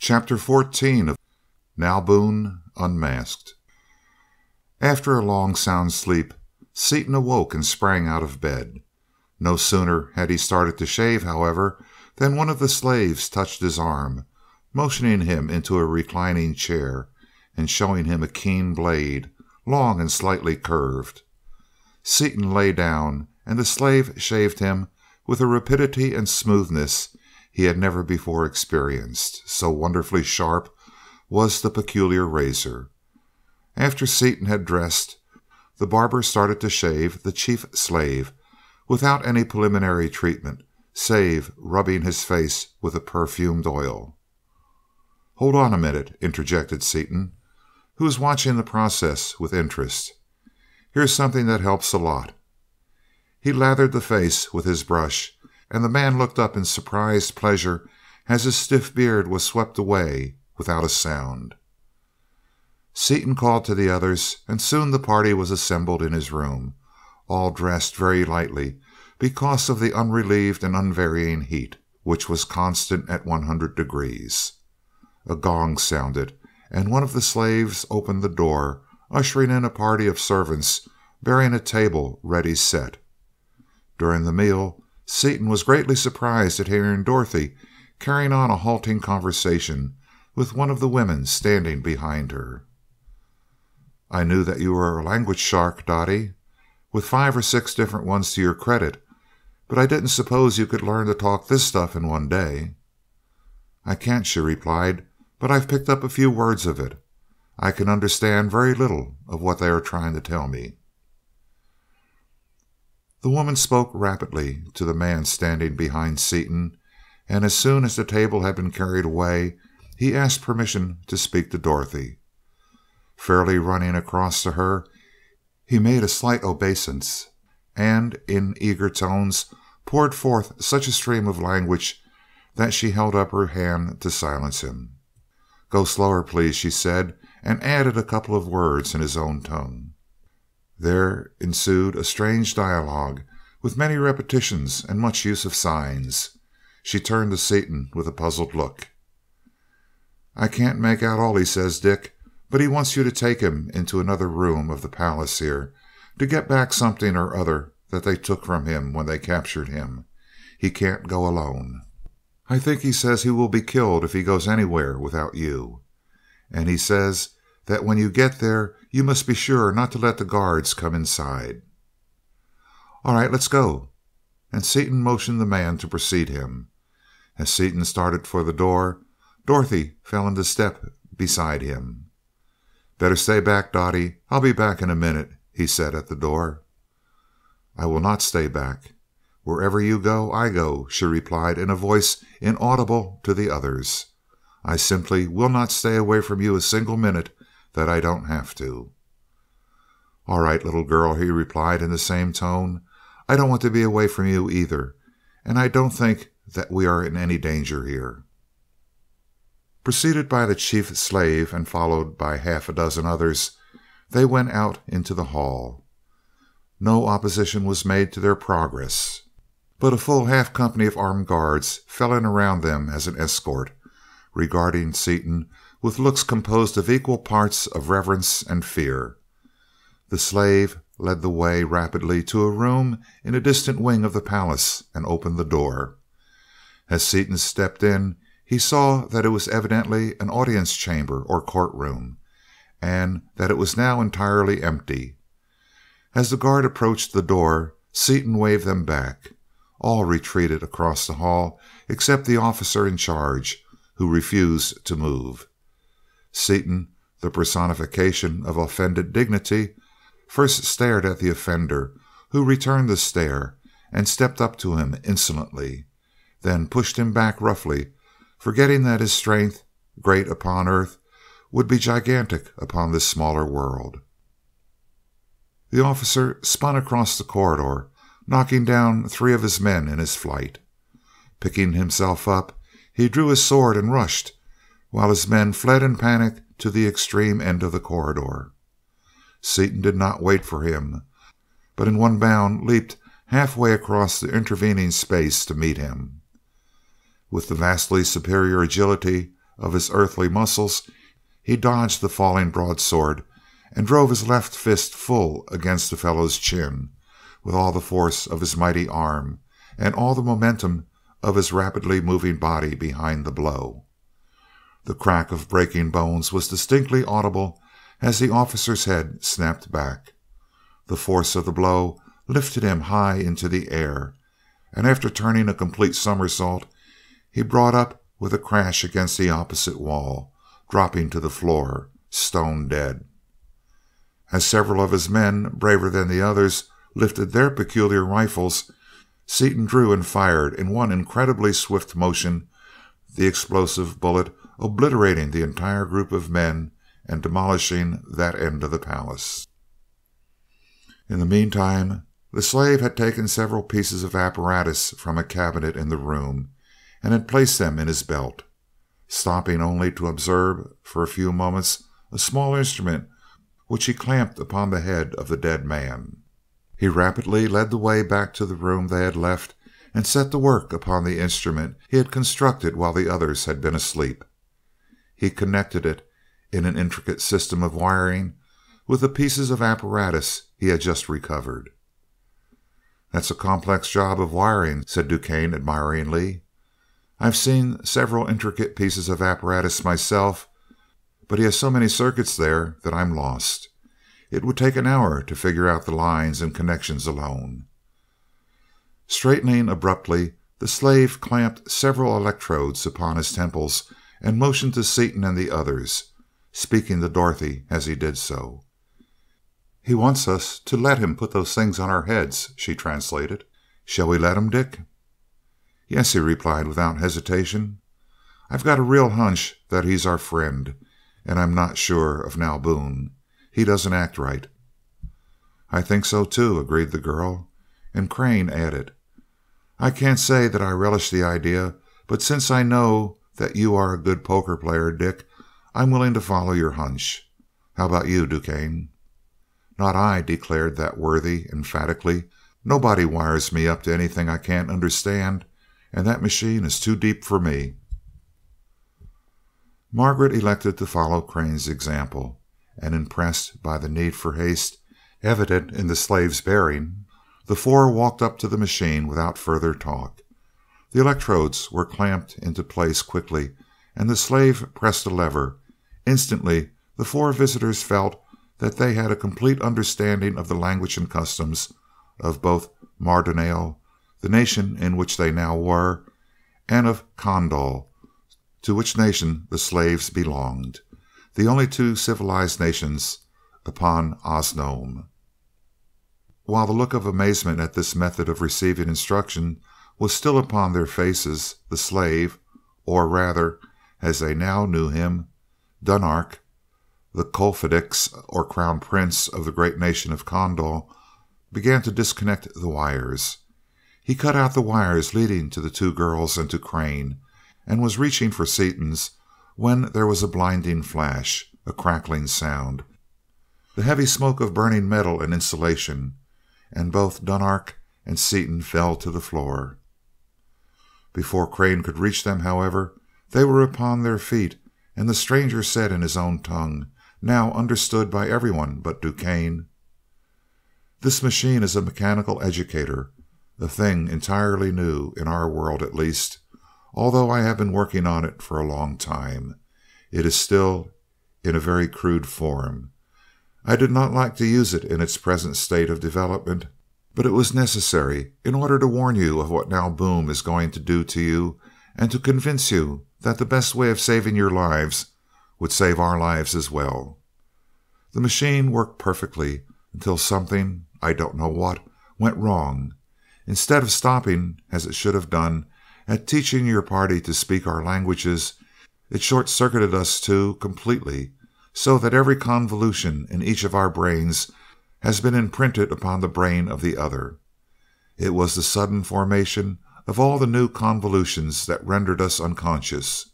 Chapter 14 of Now Boone Unmasked. After a long sound sleep, Seaton awoke and sprang out of bed. No sooner had he started to shave, however, than one of the slaves touched his arm, motioning him into a reclining chair and showing him a keen blade, long and slightly curved. Seaton lay down, and the slave shaved him with a rapidity and smoothness he had never before experienced, so wonderfully sharp was the peculiar razor. After Seaton had dressed, the barber started to shave the chief slave without any preliminary treatment, save rubbing his face with a perfumed oil. "Hold on a minute," interjected Seaton, who was watching the process with interest. "Here's something that helps a lot." He lathered the face with his brush, and the man looked up in surprised pleasure as his stiff beard was swept away without a sound. Seaton called to the others, and soon the party was assembled in his room, all dressed very lightly because of the unrelieved and unvarying heat, which was constant at 100 degrees. A gong sounded, and one of the slaves opened the door, ushering in a party of servants bearing a table ready set. During the meal, Seaton was greatly surprised at hearing Dorothy carrying on a halting conversation with one of the women standing behind her. "I knew that you were a language shark, Dottie, with 5 or 6 different ones to your credit, but I didn't suppose you could learn to talk this stuff in one day." "I can't," she replied, "but I've picked up a few words of it. I can understand very little of what they are trying to tell me." The woman spoke rapidly to the man standing behind Seaton, and as soon as the table had been carried away, he asked permission to speak to Dorothy. Fairly running across to her, he made a slight obeisance, and in eager tones poured forth such a stream of language that she held up her hand to silence him. "Go slower, please," she said, and added a couple of words in his own tongue. There ensued a strange dialogue, with many repetitions and much use of signs. She turned to Seaton with a puzzled look. "I can't make out all he says, Dick, but he wants you to take him into another room of the palace here, to get back something or other that they took from him when they captured him. He can't go alone. I think he says he will be killed if he goes anywhere without you. And he says that when you get there you must be sure not to let the guards come inside." "All right, let's go." And Seaton motioned the man to precede him. As Seaton started for the door, Dorothy fell into step beside him. "Better stay back, Dottie. I'll be back in a minute," he said at the door. "I will not stay back. Wherever you go, I go," she replied in a voice inaudible to the others. "I simply will not stay away from you a single minute that I don't have to." "All right, little girl," he replied in the same tone. "I don't want to be away from you either, and I don't think that we are in any danger here." Preceded by the chief slave and followed by half a dozen others, they went out into the hall. No opposition was made to their progress, but a full half company of armed guards fell in around them as an escort, regarding Seaton with looks composed of equal parts of reverence and fear. The slave led the way rapidly to a room in a distant wing of the palace and opened the door. As Seaton stepped in, he saw that it was evidently an audience chamber or courtroom, and that it was now entirely empty. As the guard approached the door, Seaton waved them back. All retreated across the hall except the officer in charge, who refused to move. Seaton, the personification of offended dignity, first stared at the offender, who returned the stare and stepped up to him insolently, then pushed him back roughly, forgetting that his strength, great upon earth, would be gigantic upon this smaller world. The officer spun across the corridor, knocking down 3 of his men in his flight. Picking himself up, he drew his sword and rushed, while his men fled in panic to the extreme end of the corridor. Seaton did not wait for him, but in one bound leaped halfway across the intervening space to meet him. With the vastly superior agility of his earthly muscles, he dodged the falling broadsword and drove his left fist full against the fellow's chin, with all the force of his mighty arm and all the momentum of his rapidly moving body behind the blow. The crack of breaking bones was distinctly audible as the officer's head snapped back. The force of the blow lifted him high into the air, and after turning a complete somersault, he brought up with a crash against the opposite wall, dropping to the floor, stone dead. As several of his men, braver than the others, lifted their peculiar rifles, Seaton drew and fired in one incredibly swift motion, the explosive bullet obliterating the entire group of men and demolishing that end of the palace. In the meantime, the slave had taken several pieces of apparatus from a cabinet in the room and had placed them in his belt, stopping only to observe for a few moments a small instrument which he clamped upon the head of the dead man. He rapidly led the way back to the room they had left and set to work upon the instrument he had constructed while the others had been asleep. He connected it in an intricate system of wiring with the pieces of apparatus he had just recovered. "That's a complex job of wiring," said DuQuesne admiringly. "I've seen several intricate pieces of apparatus myself, but he has so many circuits there that I'm lost. It would take an hour to figure out the lines and connections alone." Straightening abruptly, the slave clamped several electrodes upon his temples and motioned to Seaton and the others, speaking to Dorothy as he did so. "He wants us to let him put those things on our heads," she translated. "Shall we let him, Dick?" "Yes," he replied without hesitation. "I've got a real hunch that he's our friend, and I'm not sure of now Boone. He doesn't act right." "I think so too," agreed the girl, and Crane added, "I can't say that I relish the idea, but since I know that you are a good poker player, Dick, I'm willing to follow your hunch. How about you, DuQuesne?" "Not I," declared that worthy emphatically. "Nobody wires me up to anything I can't understand, and that machine is too deep for me." Margaret elected to follow Crane's example, and impressed by the need for haste evident in the slave's bearing, the four walked up to the machine without further talk. The electrodes were clamped into place quickly, and the slave pressed a lever. Instantly the four visitors felt that they had a complete understanding of the language and customs of both Mardonale, the nation in which they now were, and of Kondal, to which nation the slaves belonged, the only two civilized nations upon Osnome. While the look of amazement at this method of receiving instruction was still upon their faces, the slave, or rather, as they now knew him, Dunark, the Colfidix or crown prince of the great nation of Kondal, began to disconnect the wires. He cut out the wires leading to the two girls and to Crane, and was reaching for Seaton's when there was a blinding flash, a crackling sound, the heavy smoke of burning metal and insulation, and both Dunark and Seaton fell to the floor. Before Crane could reach them, however, they were upon their feet, and the stranger said in his own tongue, now understood by everyone but DuQuesne, "This machine is a mechanical educator, a thing entirely new, in our world at least. Although I have been working on it for a long time, it is still in a very crude form. I did not like to use it in its present state of development, but it was necessary in order to warn you of what now Boone is going to do to you, and to convince you that the best way of saving your lives would save our lives as well. The machine worked perfectly until something, I don't know what, went wrong. Instead of stopping, as it should have done, at teaching your party to speak our languages, it short-circuited us too completely, so that every convolution in each of our brains has been imprinted upon the brain of the other. It was the sudden formation of all the new convolutions that rendered us unconscious.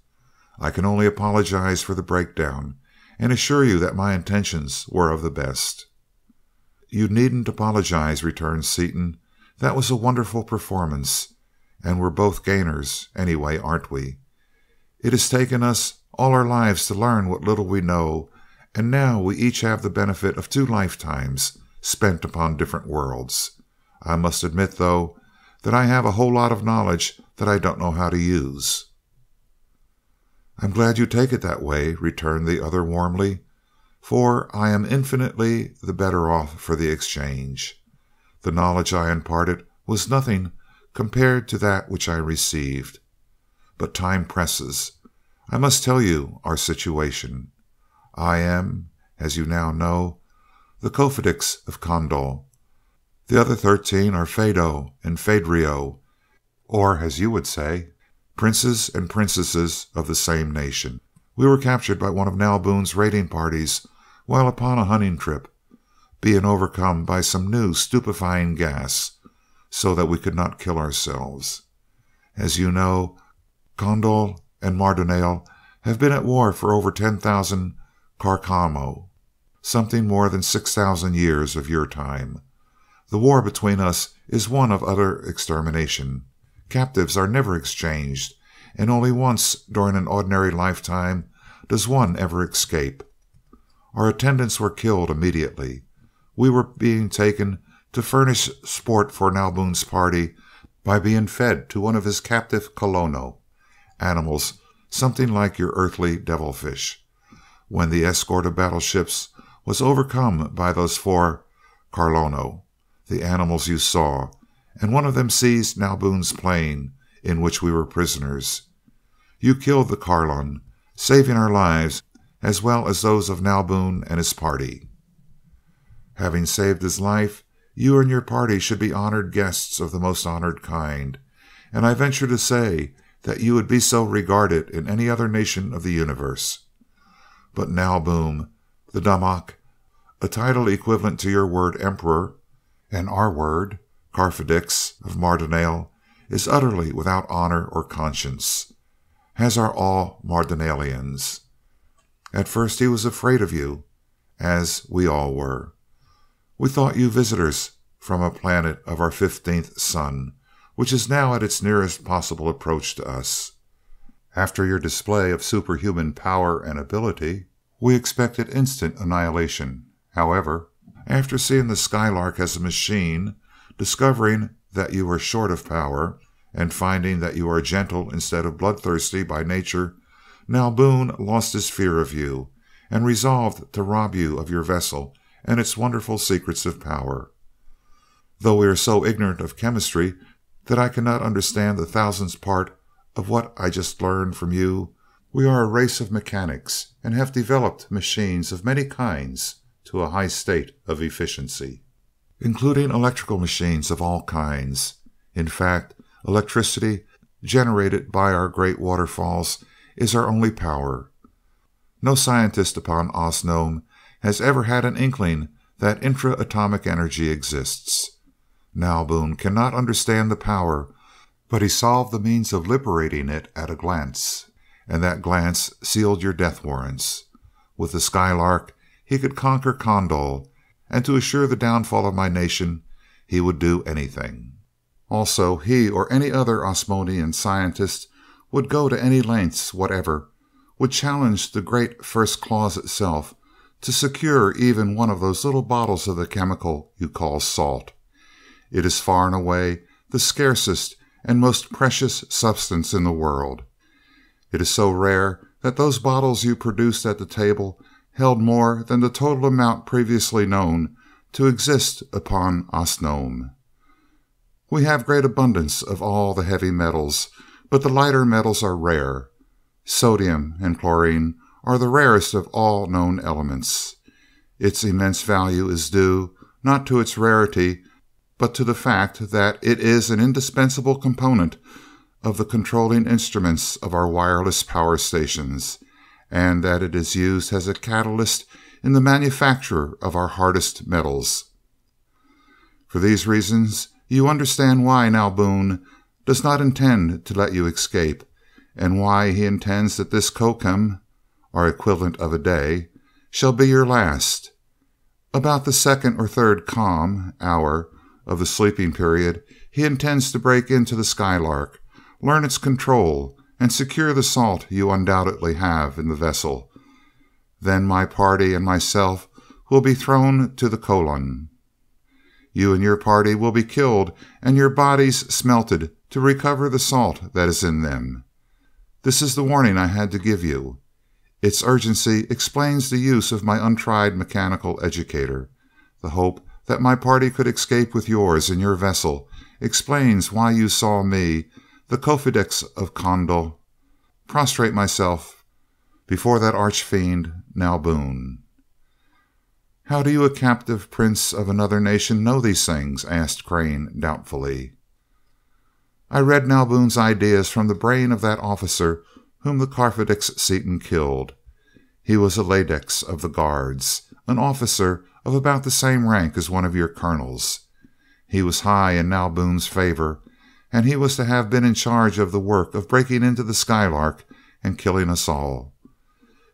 I can only apologize for the breakdown, and assure you that my intentions were of the best." "You needn't apologize," returned Seaton. "That was a wonderful performance, and we're both gainers, anyway, aren't we? It has taken us all our lives to learn what little we know, and now we each have the benefit of 2 lifetimes spent upon different worlds. I must admit, though, that I have a whole lot of knowledge that I don't know how to use." "I'm glad you take it that way," returned the other warmly, "for I am infinitely the better off for the exchange. The knowledge I imparted was nothing compared to that which I received. But time presses. I must tell you our situation. I am, as you now know, the Kofedix of Kondal. The other 13 are Phaedo and Phaedrio, or, as you would say, princes and princesses of the same nation. We were captured by one of Nalboon's raiding parties while upon a hunting trip, being overcome by some new stupefying gas, so that we could not kill ourselves. As you know, Kondal and Mardonale have been at war for over 10,000 Carcamo, something more than 6,000 years of your time. The war between us is one of utter extermination. Captives are never exchanged, and only once during an ordinary lifetime does one ever escape. Our attendants were killed immediately. We were being taken to furnish sport for Nalboon's party by being fed to one of his captive Colono, animals something like your earthly devilfish, when the escort of battleships was overcome by those 4 Carlono, the animals you saw, and one of them seized Nalboon's plane, in which we were prisoners. You killed the Carlon, saving our lives as well as those of Nalboon and his party. Having saved his life, you and your party should be honored guests of the most honored kind, and I venture to say that you would be so regarded in any other nation of the universe. But Nalboon, the Damak, a title equivalent to your word emperor, and our word, Carfedix of Mardonale, is utterly without honor or conscience, as are all Mardonalians. At first he was afraid of you, as we all were. We thought you visitors from a planet of our 15th sun, which is now at its nearest possible approach to us. After your display of superhuman power and ability, we expected instant annihilation. However, after seeing the Skylark as a machine, discovering that you were short of power, and finding that you are gentle instead of bloodthirsty by nature, Nalboon lost his fear of you, and resolved to rob you of your vessel and its wonderful secrets of power. Though we are so ignorant of chemistry that I cannot understand the 1000th part of what I just learned from you, we are a race of mechanics, and have developed machines of many kinds to a high state of efficiency, including electrical machines of all kinds. In fact, electricity generated by our great waterfalls is our only power. No scientist upon Osnome has ever had an inkling that intra-atomic energy exists. Nalboon cannot understand the power, but he solved the means of liberating it at a glance, and that glance sealed your death warrants. With the Skylark he could conquer Kondal, and to assure the downfall of my nation he would do anything. Also, he or any other Osmonian scientist would go to any lengths whatever, would challenge the great first clause itself, to secure even one of those little bottles of the chemical you call salt. It is far and away the scarcest and most precious substance in the world. It is so rare that those bottles you produced at the table held more than the total amount previously known to exist upon Osnome. We have great abundance of all the heavy metals, but the lighter metals are rare. Sodium and chlorine are the rarest of all known elements. Its immense value is due, not to its rarity, but to the fact that it is an indispensable component of the controlling instruments of our wireless power stations, and that it is used as a catalyst in the manufacture of our hardest metals. For these reasons, you understand why Nalboon does not intend to let you escape, and why he intends that this kokum, our equivalent of a day, shall be your last. About the 2nd or 3rd calm hour of the sleeping period, he intends to break into the Skylark, learn its control, and secure the salt you undoubtedly have in the vessel. Then my party and myself will be thrown to the colon. You and your party will be killed and your bodies smelted to recover the salt that is in them. This is the warning I had to give you. Its urgency explains the use of my untried mechanical educator. The hope that my party could escape with yours in your vessel explains why you saw me, the Cofidix of Condal, prostrate myself before that arch-fiend, Nalboon. How do you, a captive prince of another nation, know these things? Asked Crane doubtfully. I read Nalboon's ideas from the brain of that officer whom the Carfidix Seaton killed. He was a ladex of the guards, an officer of about the same rank as one of your colonels. He was high in Nalboon's favor, and he was to have been in charge of the work of breaking into the Skylark and killing us all.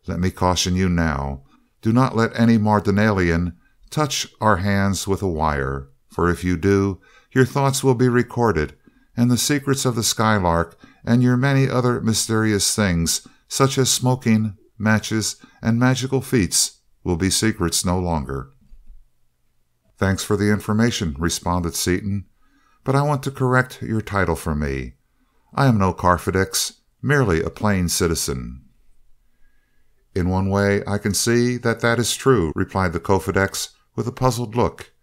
Let me caution you now. Do not let any Mardonalian touch our hands with a wire, for if you do, your thoughts will be recorded, and the secrets of the Skylark and your many other mysterious things, such as smoking, matches, and magical feats, will be secrets no longer. Thanks for the information, responded Seaton, but I want to correct your title for me. I am no Carfidix, merely a plain citizen. In one way I can see that that is true, replied the Cofidix with a puzzled look.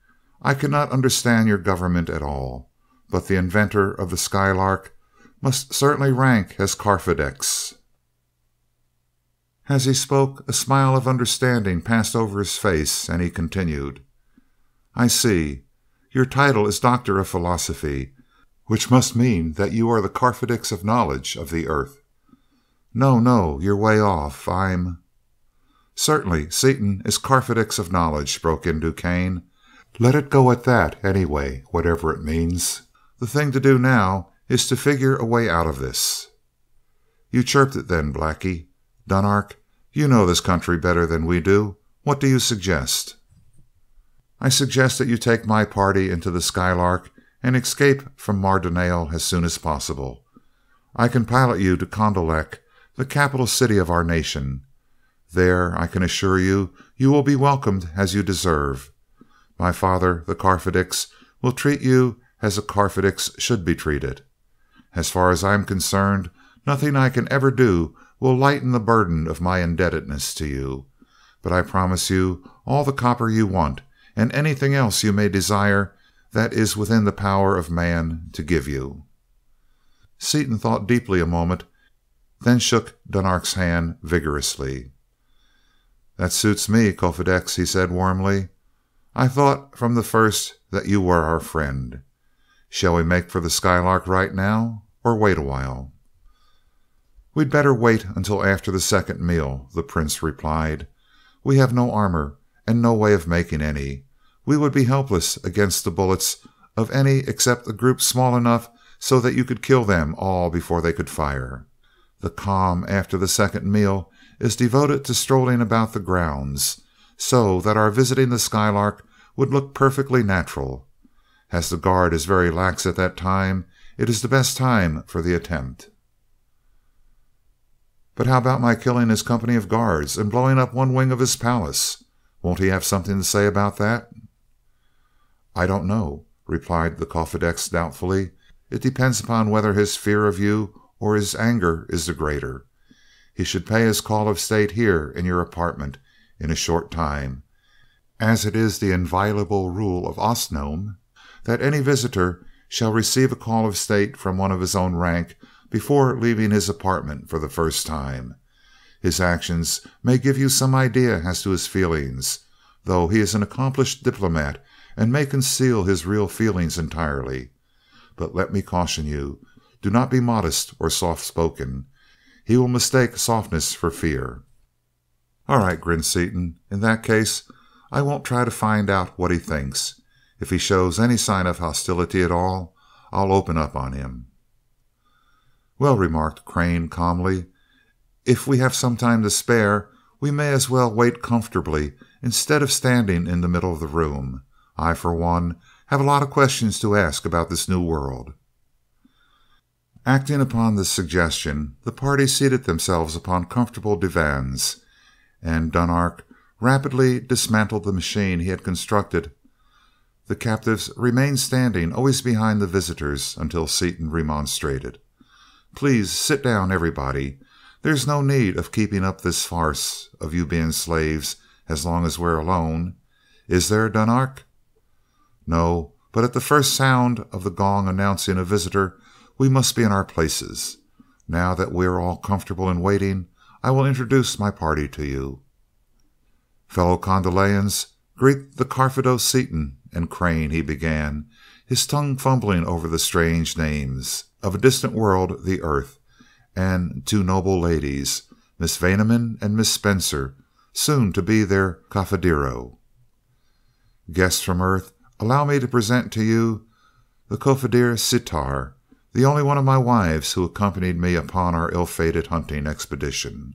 I cannot understand your government at all, but the inventor of the Skylark must certainly rank as Carfidix. As he spoke, a smile of understanding passed over his face, and he continued, I see. Your title is Doctor of Philosophy, which must mean that you are the Carfidix of knowledge of the earth. No, no, you're way off. I'm... Certainly, Seaton is Carfidix of knowledge, broke in Duquesne. Let it go at that, anyway, whatever it means. The thing to do now is to figure a way out of this. You chirped it then, Blackie. Dunark, you know this country better than we do. What do you suggest? I suggest that you take my party into the Skylark and escape from Mardonale as soon as possible. I can pilot you to Condalek, the capital city of our nation. There, I can assure you, you will be welcomed as you deserve. My father, the Carfidix, will treat you as a Carfidix should be treated. As far as I am concerned, nothing I can ever do will lighten the burden of my indebtedness to you. But I promise you all the copper you want, and anything else you may desire that is within the power of man to give you. Seaton thought deeply a moment, then shook Dunark's hand vigorously. That suits me, Cofidix, he said warmly. I thought from the first that you were our friend. Shall we make for the Skylark right now, or wait a while? We'd better wait until after the second meal, the prince replied. We have no armor, and no way of making any. We would be helpless against the bullets of any except a group small enough so that you could kill them all before they could fire. The calm after the second meal is devoted to strolling about the grounds, so that our visiting the Skylark would look perfectly natural. As the guard is very lax at that time, it is the best time for the attempt. But how about my killing his company of guards and blowing up one wing of his palace? Won't he have something to say about that? I don't know, replied the Cofidix doubtfully. It depends upon whether his fear of you or his anger is the greater. He should pay his call of state here in your apartment in a short time, as it is the inviolable rule of Osnome that any visitor shall receive a call of state from one of his own rank before leaving his apartment for the first time. His actions may give you some idea as to his feelings, though he is an accomplished diplomat and may conceal his real feelings entirely. But let me caution you, do not be modest or soft-spoken. He will mistake softness for fear. All right, grinned Seaton. In that case, I won't try to find out what he thinks. If he shows any sign of hostility at all, I'll open up on him. Well, remarked Crane calmly, if we have some time to spare, we may as well wait comfortably instead of standing in the middle of the room. I, for one, have a lot of questions to ask about this new world. Acting upon this suggestion, the party seated themselves upon comfortable divans, and Dunark rapidly dismantled the machine he had constructed. The captives remained standing, always behind the visitors, until Seaton remonstrated. "Please sit down, everybody. There's no need of keeping up this farce of you being slaves as long as we're alone. Is there, Dunark?" "No, but at the first sound of the gong announcing a visitor, we must be in our places. Now that we are all comfortable in waiting, I will introduce my party to you. Fellow Condoleans, greet the Karfido Seaton and Crane," he began, his tongue fumbling over the strange names of a distant world, the Earth, "and two noble ladies, Miss Vaneman and Miss Spencer, soon to be their Cafadero. Guests from Earth, allow me to present to you the Cofadir Sitar, the only one of my wives who accompanied me upon our ill-fated hunting expedition."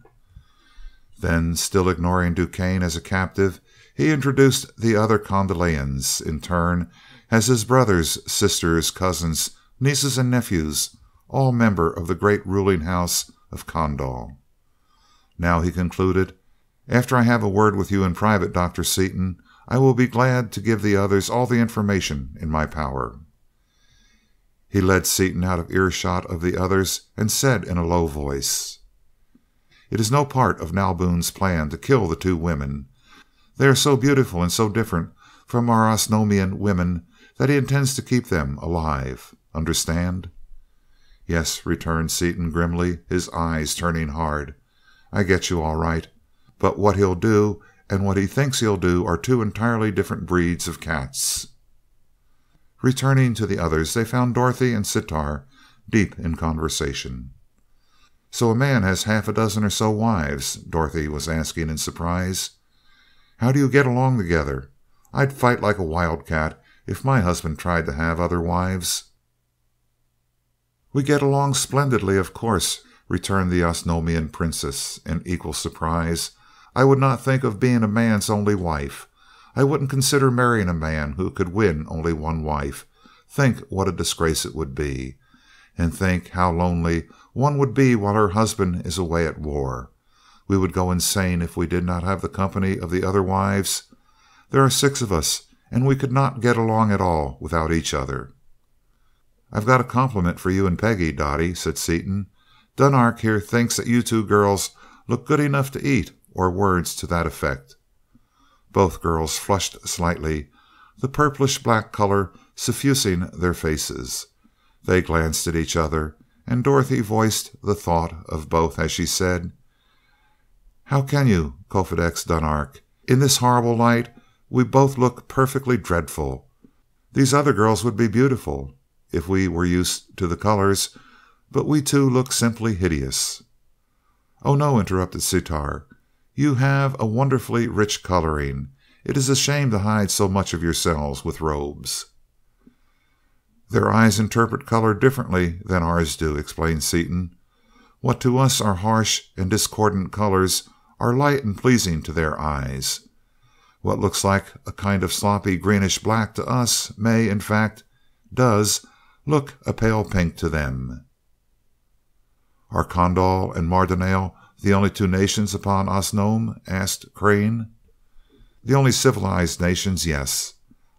Then, still ignoring DuQuesne as a captive, he introduced the other Condoleans in turn as his brothers, sisters, cousins, nieces, and nephews, all members of the great ruling house of Condal. "Now," he concluded, "after I have a word with you in private, Dr. Seaton, I will be glad to give the others all the information in my power." He led Seaton out of earshot of the others and said in a low voice: "It is no part of Nalboon's plan to kill the two women. They are so beautiful and so different from our Osnomian women that he intends to keep them alive. Understand?" "Yes," returned Seaton grimly, his eyes turning hard. "I get you all right. But what he'll do and what he thinks he'll do are two entirely different breeds of cats." Returning to the others, they found Dorothy and Sitar deep in conversation. "So a man has half a dozen or so wives?" Dorothy was asking in surprise. "How do you get along together? I'd fight like a wildcat if my husband tried to have other wives." "We get along splendidly, of course," returned the Osnomian princess in equal surprise. "I would not think of being a man's only wife. I wouldn't consider marrying a man who could win only one wife. Think what a disgrace it would be. And think how lonely one would be while her husband is away at war. We would go insane if we did not have the company of the other wives. There are 6 of us, and we could not get along at all without each other." "I've got a compliment for you and Peggy, Dottie," said Seaton. "Dunark here thinks that you two girls look good enough to eat, or words to that effect." Both girls flushed slightly, the purplish black color suffusing their faces. They glanced at each other, and Dorothy voiced the thought of both as she said: "How can you, Kofedex Dunark? In this horrible light we both look perfectly dreadful. These other girls would be beautiful if we were used to the colors, but we two look simply hideous." "Oh no," interrupted Sitar. "You have a wonderfully rich coloring. It is a shame to hide so much of yourselves with robes." "Their eyes interpret color differently than ours do," explained Seaton. "What to us are harsh and discordant colors are light and pleasing to their eyes. What looks like a kind of sloppy greenish black to us may, in fact, does look a pale pink to them." "Are Condal and Mardonale the only 2 nations upon Osnome?" asked Crane. "The only civilized nations, yes.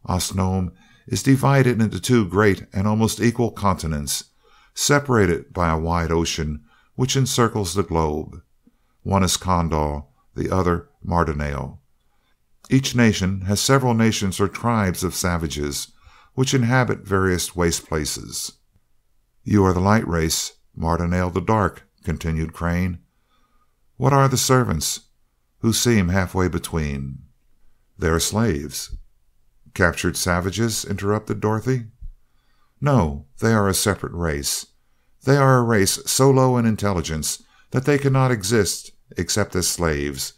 Osnome is divided into 2 great and almost equal continents, separated by a wide ocean which encircles the globe. One is Condal, the other Mardonale. Each nation has several nations or tribes of savages which inhabit various waste places." "You are the light race, Mardonale the dark," continued Crane. "What are the servants, who seem halfway between?" "They are slaves." "Captured savages?" interrupted Dorothy. "No, they are a separate race. They are a race so low in intelligence that they cannot exist except as slaves,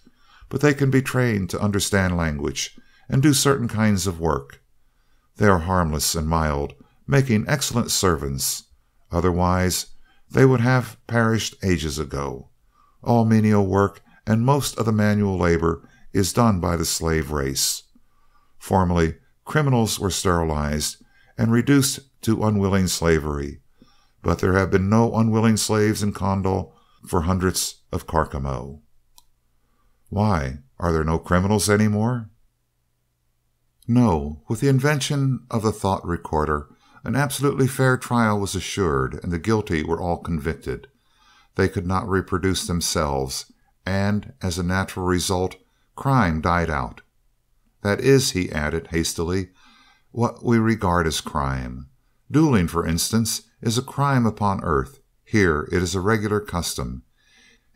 but they can be trained to understand language and do certain kinds of work. They are harmless and mild, making excellent servants. Otherwise they would have perished ages ago. All menial work and most of the manual labor is done by the slave race. Formerly criminals were sterilized and reduced to unwilling slavery, but there have been no unwilling slaves in Condal for hundreds of Carcamo." "Why? Are there no criminals any more?" "No. With the invention of the thought recorder, an absolutely fair trial was assured, and the guilty were all convicted. They could not reproduce themselves, and as a natural result, crime died out. That is," he added hastily, "what we regard as crime. Dueling, for instance, is a crime upon Earth. Here it is a regular custom.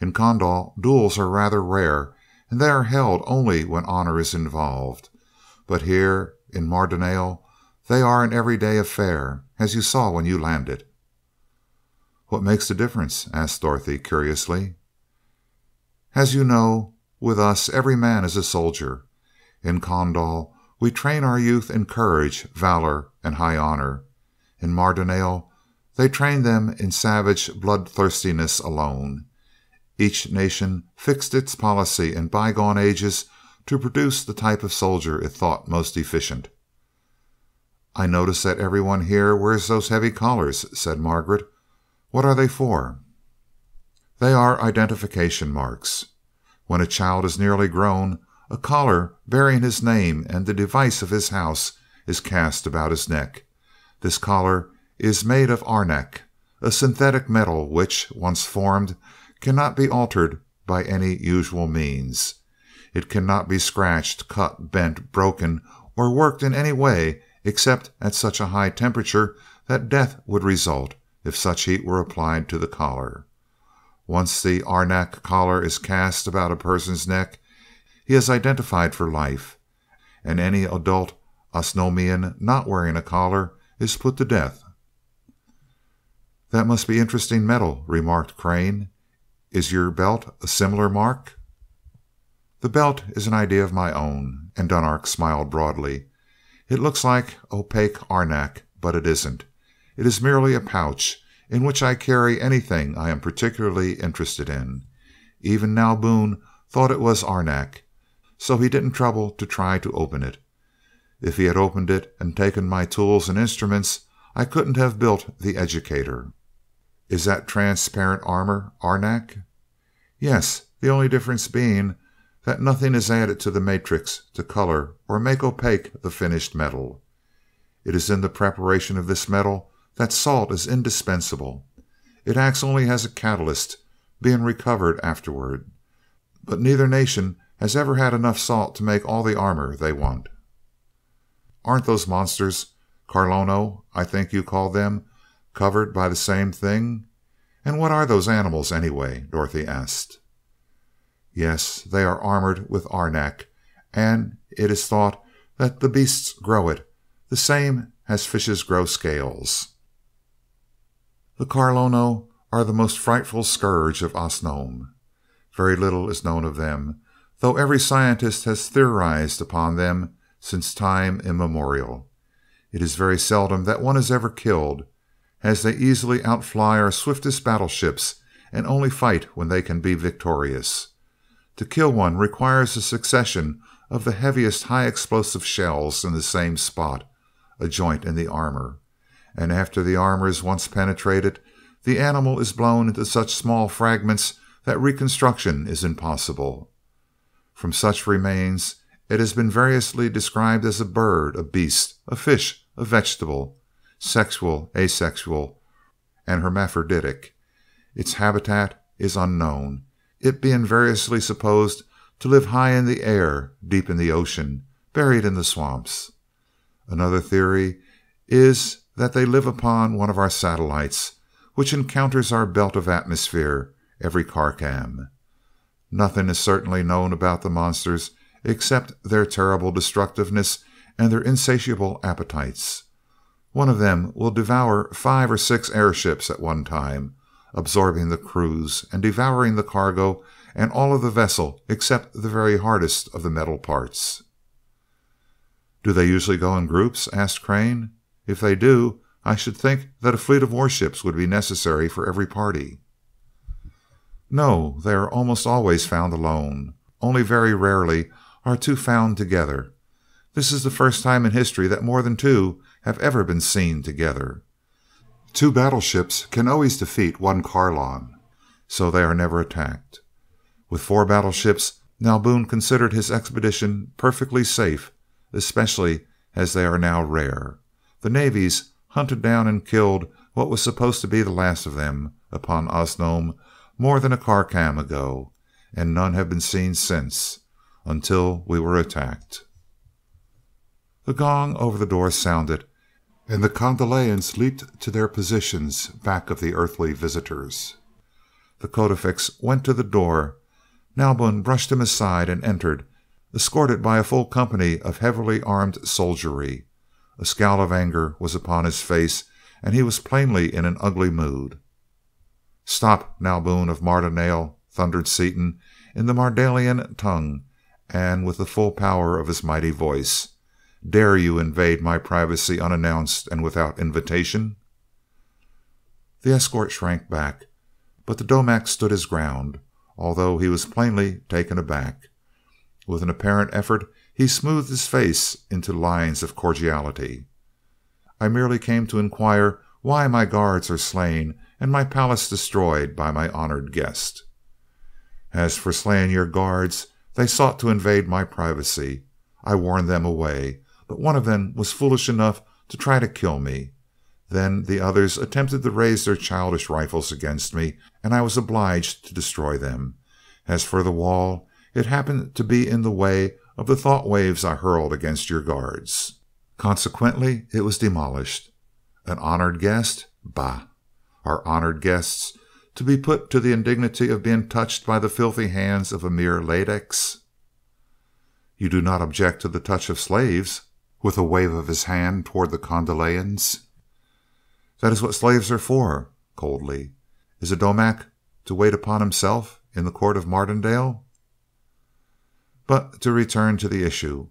In Condal, duels are rather rare, and they are held only when honor is involved. But here in Mardonale they are an everyday affair, as you saw when you landed." "What makes the difference?" asked Dorothy curiously. "As you know, with us every man is a soldier. In Condal we train our youth in courage, valor, and high honor. In Mardonale they train them in savage bloodthirstiness alone. Each nation fixed its policy in bygone ages to produce the type of soldier it thought most efficient." "I notice that everyone here wears those heavy collars," said Margaret. "What are they for?" "They are identification marks. When a child is nearly grown, a collar bearing his name and the device of his house is cast about his neck. This collar is made of arenak, a synthetic metal which, once formed, cannot be altered by any usual means. It cannot be scratched, cut, bent, broken, or worked in any way except at such a high temperature that death would result if such heat were applied to the collar. Once the arenak collar is cast about a person's neck, he is identified for life, and any adult Osnomian not wearing a collar is put to death." "That must be interesting metal," remarked Crane. "Is your belt a similar mark?" "The belt is an idea of my own," and Dunark smiled broadly. "It looks like opaque arenak, but it isn't. It is merely a pouch in which I carry anything I am particularly interested in. Even Now Boone thought it was arenak, so he didn't trouble to try to open it. If he had opened it and taken my tools and instruments, I couldn't have built the educator." "Is that transparent armor arenak?" "Yes, the only difference being that nothing is added to the matrix to color or make opaque the finished metal. It is in the preparation of this metal that salt is indispensable. It acts only as a catalyst, being recovered afterward. But neither nation has ever had enough salt to make all the armor they want." "Aren't those monsters, Carlono, I think you called them, covered by the same thing? And what are those animals, anyway?" Dorothy asked. "Yes, they are armored with arenak, and it is thought that the beasts grow it, the same as fishes grow scales. The Carlono are the most frightful scourge of Osnome. Very little is known of them, though every scientist has theorized upon them since time immemorial. It is very seldom that one is ever killed, as they easily outfly our swiftest battleships and only fight when they can be victorious. To kill one requires a succession of the heaviest high explosive shells in the same spot, a joint in the armor, and after the armor is once penetrated, the animal is blown into such small fragments that reconstruction is impossible. From such remains it has been variously described as a bird, a beast, a fish, a vegetable, sexual, asexual, and hermaphroditic. Its habitat is unknown, it being variously supposed to live high in the air, deep in the ocean, buried in the swamps. Another theory is that they live upon one of our satellites, which encounters our belt of atmosphere every Carcam. Nothing is certainly known about the monsters except their terrible destructiveness and their insatiable appetites. One of them will devour 5 or 6 airships at one time, absorbing the crews and devouring the cargo and all of the vessel except the very hardest of the metal parts. "Do they usually go in groups?" asked Crane. "If they do, I should think that a fleet of warships would be necessary for every party." "No, they are almost always found alone. Only very rarely are two found together. This is the first time in history that more than two have ever been seen together. Two battleships can always defeat one Carlon, so they are never attacked. With 4 battleships, now Boone considered his expedition perfectly safe, especially as they are now rare. The navies hunted down and killed what was supposed to be the last of them upon Osnome more than a carcam ago, and none have been seen since, until we were attacked. The gong over the door sounded, and the Condallians leaped to their positions back of the earthly visitors. The Codifix went to the door. Nalbun brushed him aside and entered, escorted by a full company of heavily armed soldiery. A scowl of anger was upon his face, and he was plainly in an ugly mood. "Stop, Nalbun of Mardonale," thundered Seaton in the Mardalian tongue and with the full power of his mighty voice. "Dare you invade my privacy unannounced and without invitation?" The escort shrank back, but the Domac stood his ground, although he was plainly taken aback. With an apparent effort he smoothed his face into lines of cordiality. "I merely came to inquire why my guards are slain and my palace destroyed by my honored guest." "As for slaying your guards, they sought to invade my privacy. I warned them away, but one of them was foolish enough to try to kill me. Then the others attempted to raise their childish rifles against me, and I was obliged to destroy them. As for the wall, it happened to be in the way of the thought waves I hurled against your guards. Consequently, it was demolished. An honored guest? Bah! Are honored guests to be put to the indignity of being touched by the filthy hands of a mere ladex?" "You do not object to the touch of slaves?" with a wave of his hand toward the Condallians. "That is what slaves are for," coldly. "Is a Domac to wait upon himself in the court of Mardondale?" "But to return to the issue.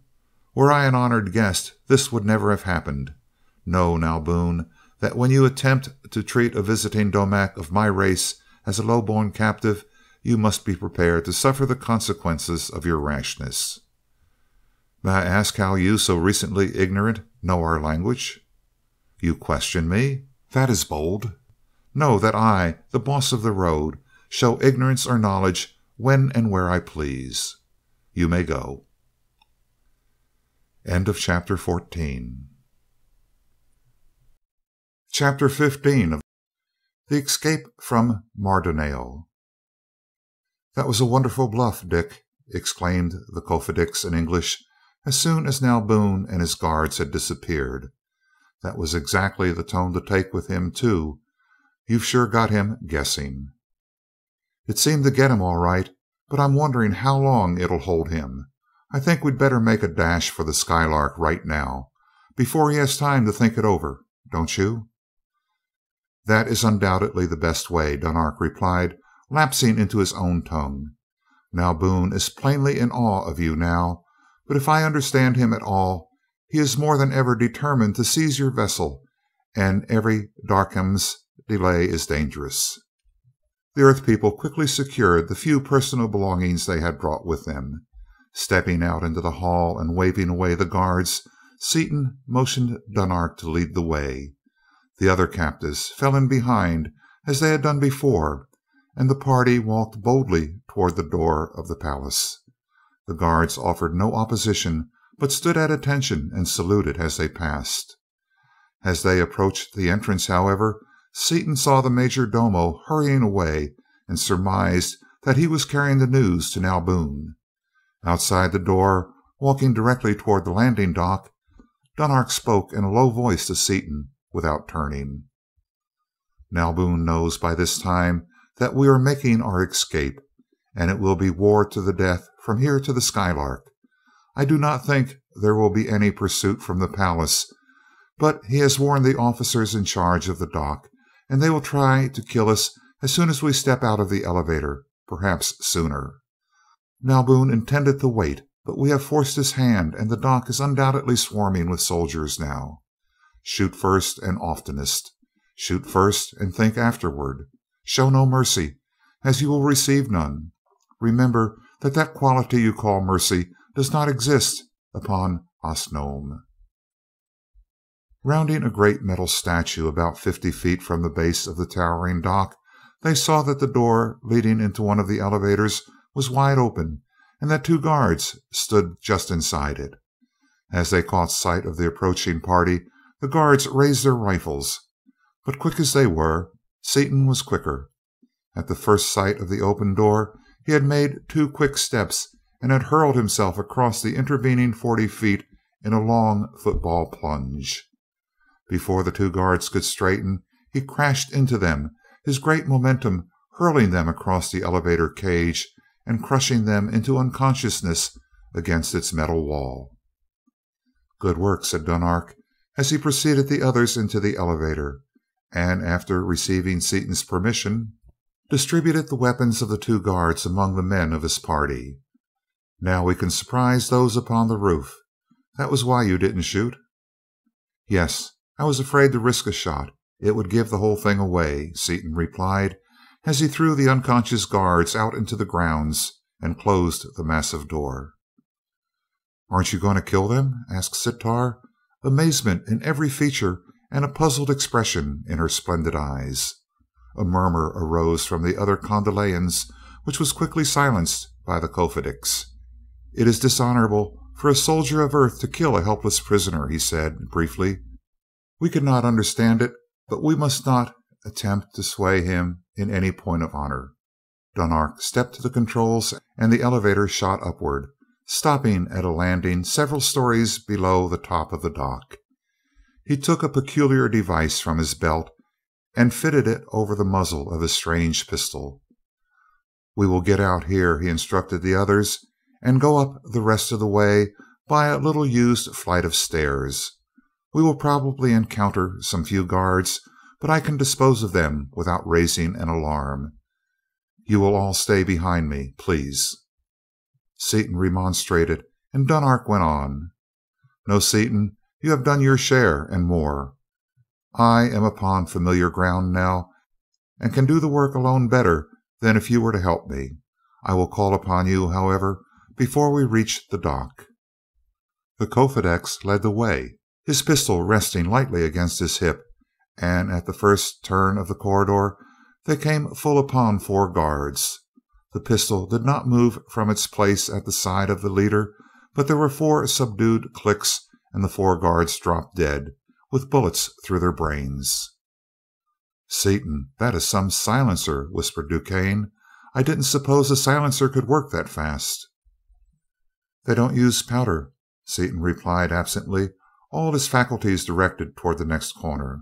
Were I an honored guest, this would never have happened. Know now, Boone, that when you attempt to treat a visiting Domac of my race as a low-born captive, you must be prepared to suffer the consequences of your rashness." "May I ask how you, so recently ignorant, know our language?" "You question me? That is bold." "Know that I, the boss of the road, show ignorance or knowledge when and where I please. You may go." End of chapter 14. Chapter 15 of The Escape from Mardonale. "That was a wonderful bluff, Dick," exclaimed the Cofidix in English, as soon as now Boone and his guards had disappeared. "That was exactly the tone to take with him, too. You've sure got him guessing." "It seemed to get him all right, but I'm wondering how long it'll hold him. I think we'd better make a dash for the Skylark right now, before he has time to think it over, don't you?" "That is undoubtedly the best way," Dunark replied, lapsing into his own tongue. "Now Boone is plainly in awe of you now, but if I understand him at all, he is more than ever determined to seize your vessel, and every darkham's delay is dangerous." The Earth people quickly secured the few personal belongings they had brought with them. Stepping out into the hall and waving away the guards, Seaton motioned Dunark to lead the way. The other captives fell in behind as they had done before, and the party walked boldly toward the door of the palace. The guards offered no opposition, but stood at attention and saluted as they passed. As they approached the entrance, however, Seaton saw the major domo hurrying away and surmised that he was carrying the news to now Boone. Outside the door, walking directly toward the landing dock, Dunark spoke in a low voice to Seaton without turning. "Now Boone knows by this time that we are making our escape, and it will be war to the death from here to the Skylark. I do not think there will be any pursuit from the palace, but he has warned the officers in charge of the dock, and they will try to kill us as soon as we step out of the elevator, perhaps sooner. Now Boone intended to wait, but we have forced his hand, and the dock is undoubtedly swarming with soldiers now. Shoot first and oftenest. Shoot first and think afterward. Show no mercy, as you will receive none. Remember that quality you call mercy does not exist upon Osnome." Rounding a great metal statue about 50 feet from the base of the towering dock, they saw that the door leading into one of the elevators was wide open and that two guards stood just inside it. As they caught sight of the approaching party, the guards raised their rifles. But quick as they were, Seaton was quicker. At the first sight of the open door, he had made 2 quick steps and had hurled himself across the intervening 40 feet in a long football plunge. Before the 2 guards could straighten, he crashed into them, his great momentum hurling them across the elevator cage and crushing them into unconsciousness against its metal wall. "Good work," said Dunark, as he preceded the others into the elevator, and after receiving Seaton's permission, distributed the weapons of the 2 guards among the men of his party. "Now we can surprise those upon the roof. That was why you didn't shoot?" "Yes, I was afraid to risk a shot. It would give the whole thing away," Seaton replied, as he threw the unconscious guards out into the grounds and closed the massive door. "Aren't you going to kill them?" asked Sitar, amazement in every feature and a puzzled expression in her splendid eyes. A murmur arose from the other Kondalians, which was quickly silenced by the Kofedics. "It is dishonorable for a soldier of Earth to kill a helpless prisoner," he said briefly. "We could not understand it, but we must not attempt to sway him in any point of honor." Dunark stepped to the controls and the elevator shot upward, stopping at a landing several stories below the top of the dock. He took a peculiar device from his belt and fitted it over the muzzle of his strange pistol. "We will get out here," he instructed the others, "and go up the rest of the way by a little used flight of stairs. We will probably encounter some few guards, but I can dispose of them without raising an alarm. You will all stay behind me, please." Seaton remonstrated, and Dunark went on. "No, Seaton, you have done your share and more. I am upon familiar ground now, and can do the work alone better than if you were to help me. I will call upon you, however, before we reach the dock." The Kofedix led the way, his pistol resting lightly against his hip, and at the first turn of the corridor they came full upon 4 guards. The pistol did not move from its place at the side of the leader, but there were 4 subdued clicks and the 4 guards dropped dead, with bullets through their brains. "Seaton, that is some silencer," whispered DuQuesne. "I didn't suppose a silencer could work that fast." "They don't use powder," Seaton replied absently, all his faculties directed toward the next corner.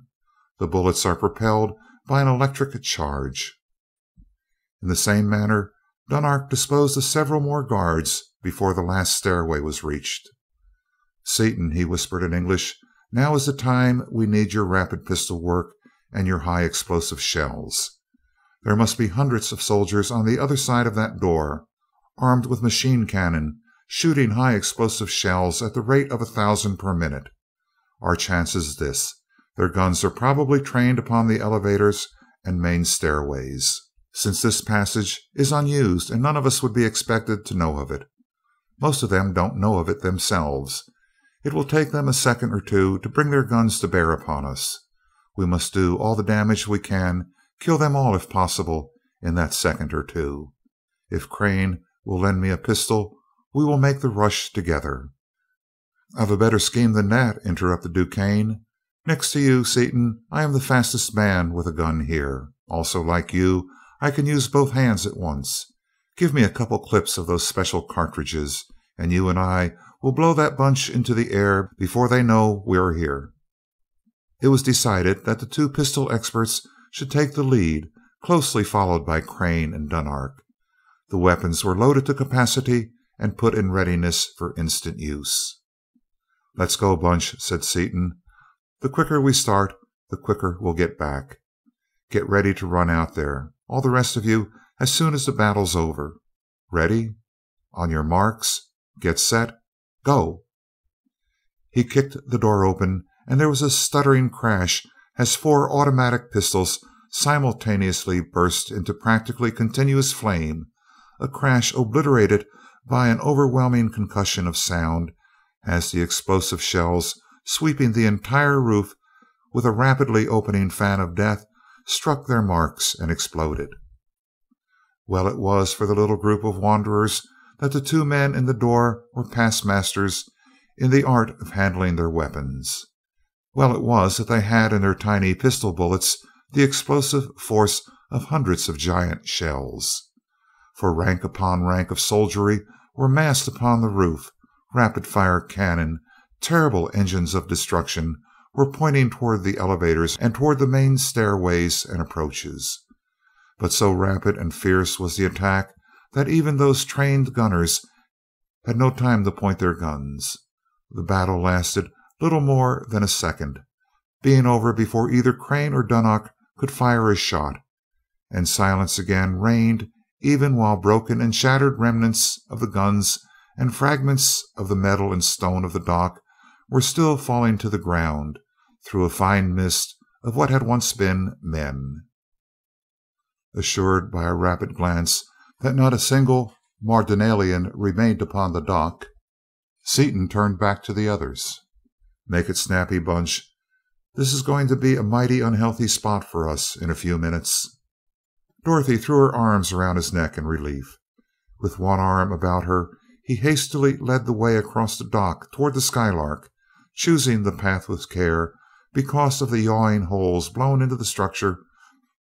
"The bullets are propelled by an electric charge." In the same manner, Dunark disposed of several more guards before the last stairway was reached. "Seaton," he whispered in English, "now is the time we need your rapid pistol work and your high explosive shells. There must be hundreds of soldiers on the other side of that door, armed with machine cannon, shooting high explosive shells at the rate of 1,000 per minute. Our chance is this: their guns are probably trained upon the elevators and main stairways, since this passage is unused and none of us would be expected to know of it. Most of them don't know of it themselves. It will take them a second or two to bring their guns to bear upon us. We must do all the damage we can, kill them all if possible, in that second or two. If Crane will lend me a pistol, we will make the rush together." "I've a better scheme than that," interrupted DuQuesne. "Next to you, Seaton, I am the fastest man with a gun here. Also, like you, I can use both hands at once. Give me a couple clips of those special cartridges, and you and I will blow that bunch into the air before they know we are here." It was decided that the 2 pistol experts should take the lead, closely followed by Crane and Dunark. The weapons were loaded to capacity and put in readiness for instant use. "Let's go, Bunch," said Seaton. "The quicker we start, the quicker we'll get back. Get ready to run out there, all the rest of you, as soon as the battle's over. Ready? On your marks, get set, go!" He kicked the door open, and there was a stuttering crash as 4 automatic pistols simultaneously burst into practically continuous flame, a crash obliterated by an overwhelming concussion of sound as the explosive shells sweeping the entire roof with a rapidly opening fan of death, struck their marks and exploded. Well it was for the little group of wanderers that the two men in the door were past masters in the art of handling their weapons. Well it was that they had in their tiny pistol bullets the explosive force of hundreds of giant shells. For rank upon rank of soldiery were massed upon the roof. Rapid-fire cannon, terrible engines of destruction, were pointing toward the elevators and toward the main stairways and approaches. But so rapid and fierce was the attack that even those trained gunners had no time to point their guns. The battle lasted little more than a second, being over before either Crane or Dunark could fire a shot, and silence again reigned, even while broken and shattered remnants of the guns and fragments of the metal and stone of the dock were still falling to the ground through a fine mist of what had once been men. Assured by a rapid glance that not a single Mardonalian remained upon the dock, Seaton turned back to the others. "Make it snappy, bunch. This is going to be a mighty unhealthy spot for us in a few minutes." Dorothy threw her arms around his neck in relief. With one arm about her, he hastily led the way across the dock toward the Skylark, choosing the path with care because of the yawing holes blown into the structure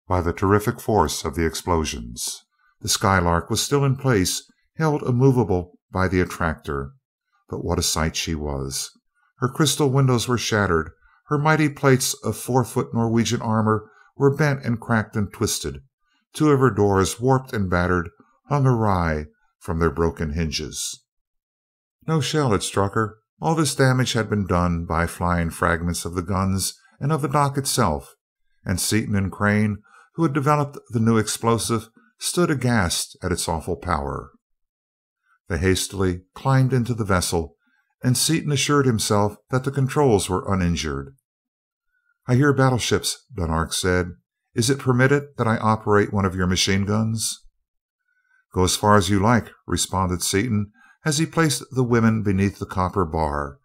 by the terrific force of the explosions. The Skylark was still in place, held immovable by the attractor. But what a sight she was! Her crystal windows were shattered, her mighty plates of 4-foot Norwegian armor were bent and cracked and twisted. Two of her doors, warped and battered, hung awry from their broken hinges. No shell had struck her. All this damage had been done by flying fragments of the guns and of the dock itself, and Seaton and Crane, who had developed the new explosive, stood aghast at its awful power. They hastily climbed into the vessel, and Seaton assured himself that the controls were uninjured. "I hear battleships," Dunark said. "Is it permitted that I operate one of your machine guns?" "Go as far as you like," responded Seaton as he placed the women beneath the copper bar,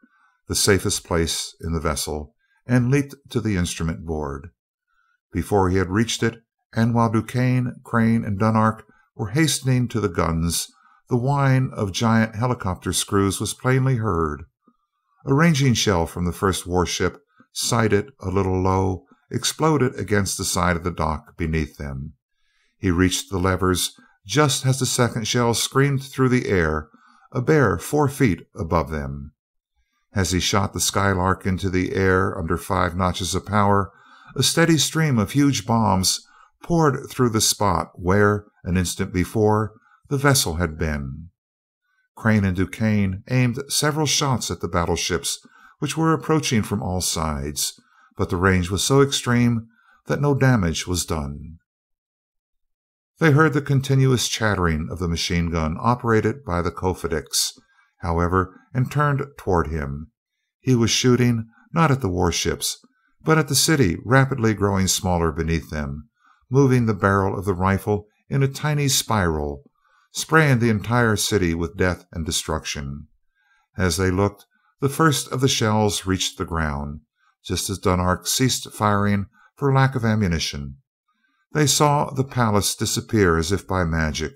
the safest place in the vessel, and leaped to the instrument board. Before he had reached it, and while DuQuesne, Crane, and Dunark were hastening to the guns, the whine of giant helicopter screws was plainly heard. A ranging shell from the first warship, sighted a little low, exploded against the side of the dock beneath them. He reached the levers just as the second shell screamed through the air, a bare 4 feet above them. As he shot the Skylark into the air under 5 notches of power, a steady stream of huge bombs poured through the spot where, an instant before, the vessel had been. Crane and DuQuesne aimed several shots at the battleships, which were approaching from all sides, but the range was so extreme that no damage was done. They heard the continuous chattering of the machine gun operated by the Kofedix, however, and turned toward him. He was shooting not at the warships, but at the city rapidly growing smaller beneath them, moving the barrel of the rifle in a tiny spiral, spraying the entire city with death and destruction. As they looked, the first of the shells reached the ground, just as Dunark ceased firing for lack of ammunition. They saw the palace disappear as if by magic,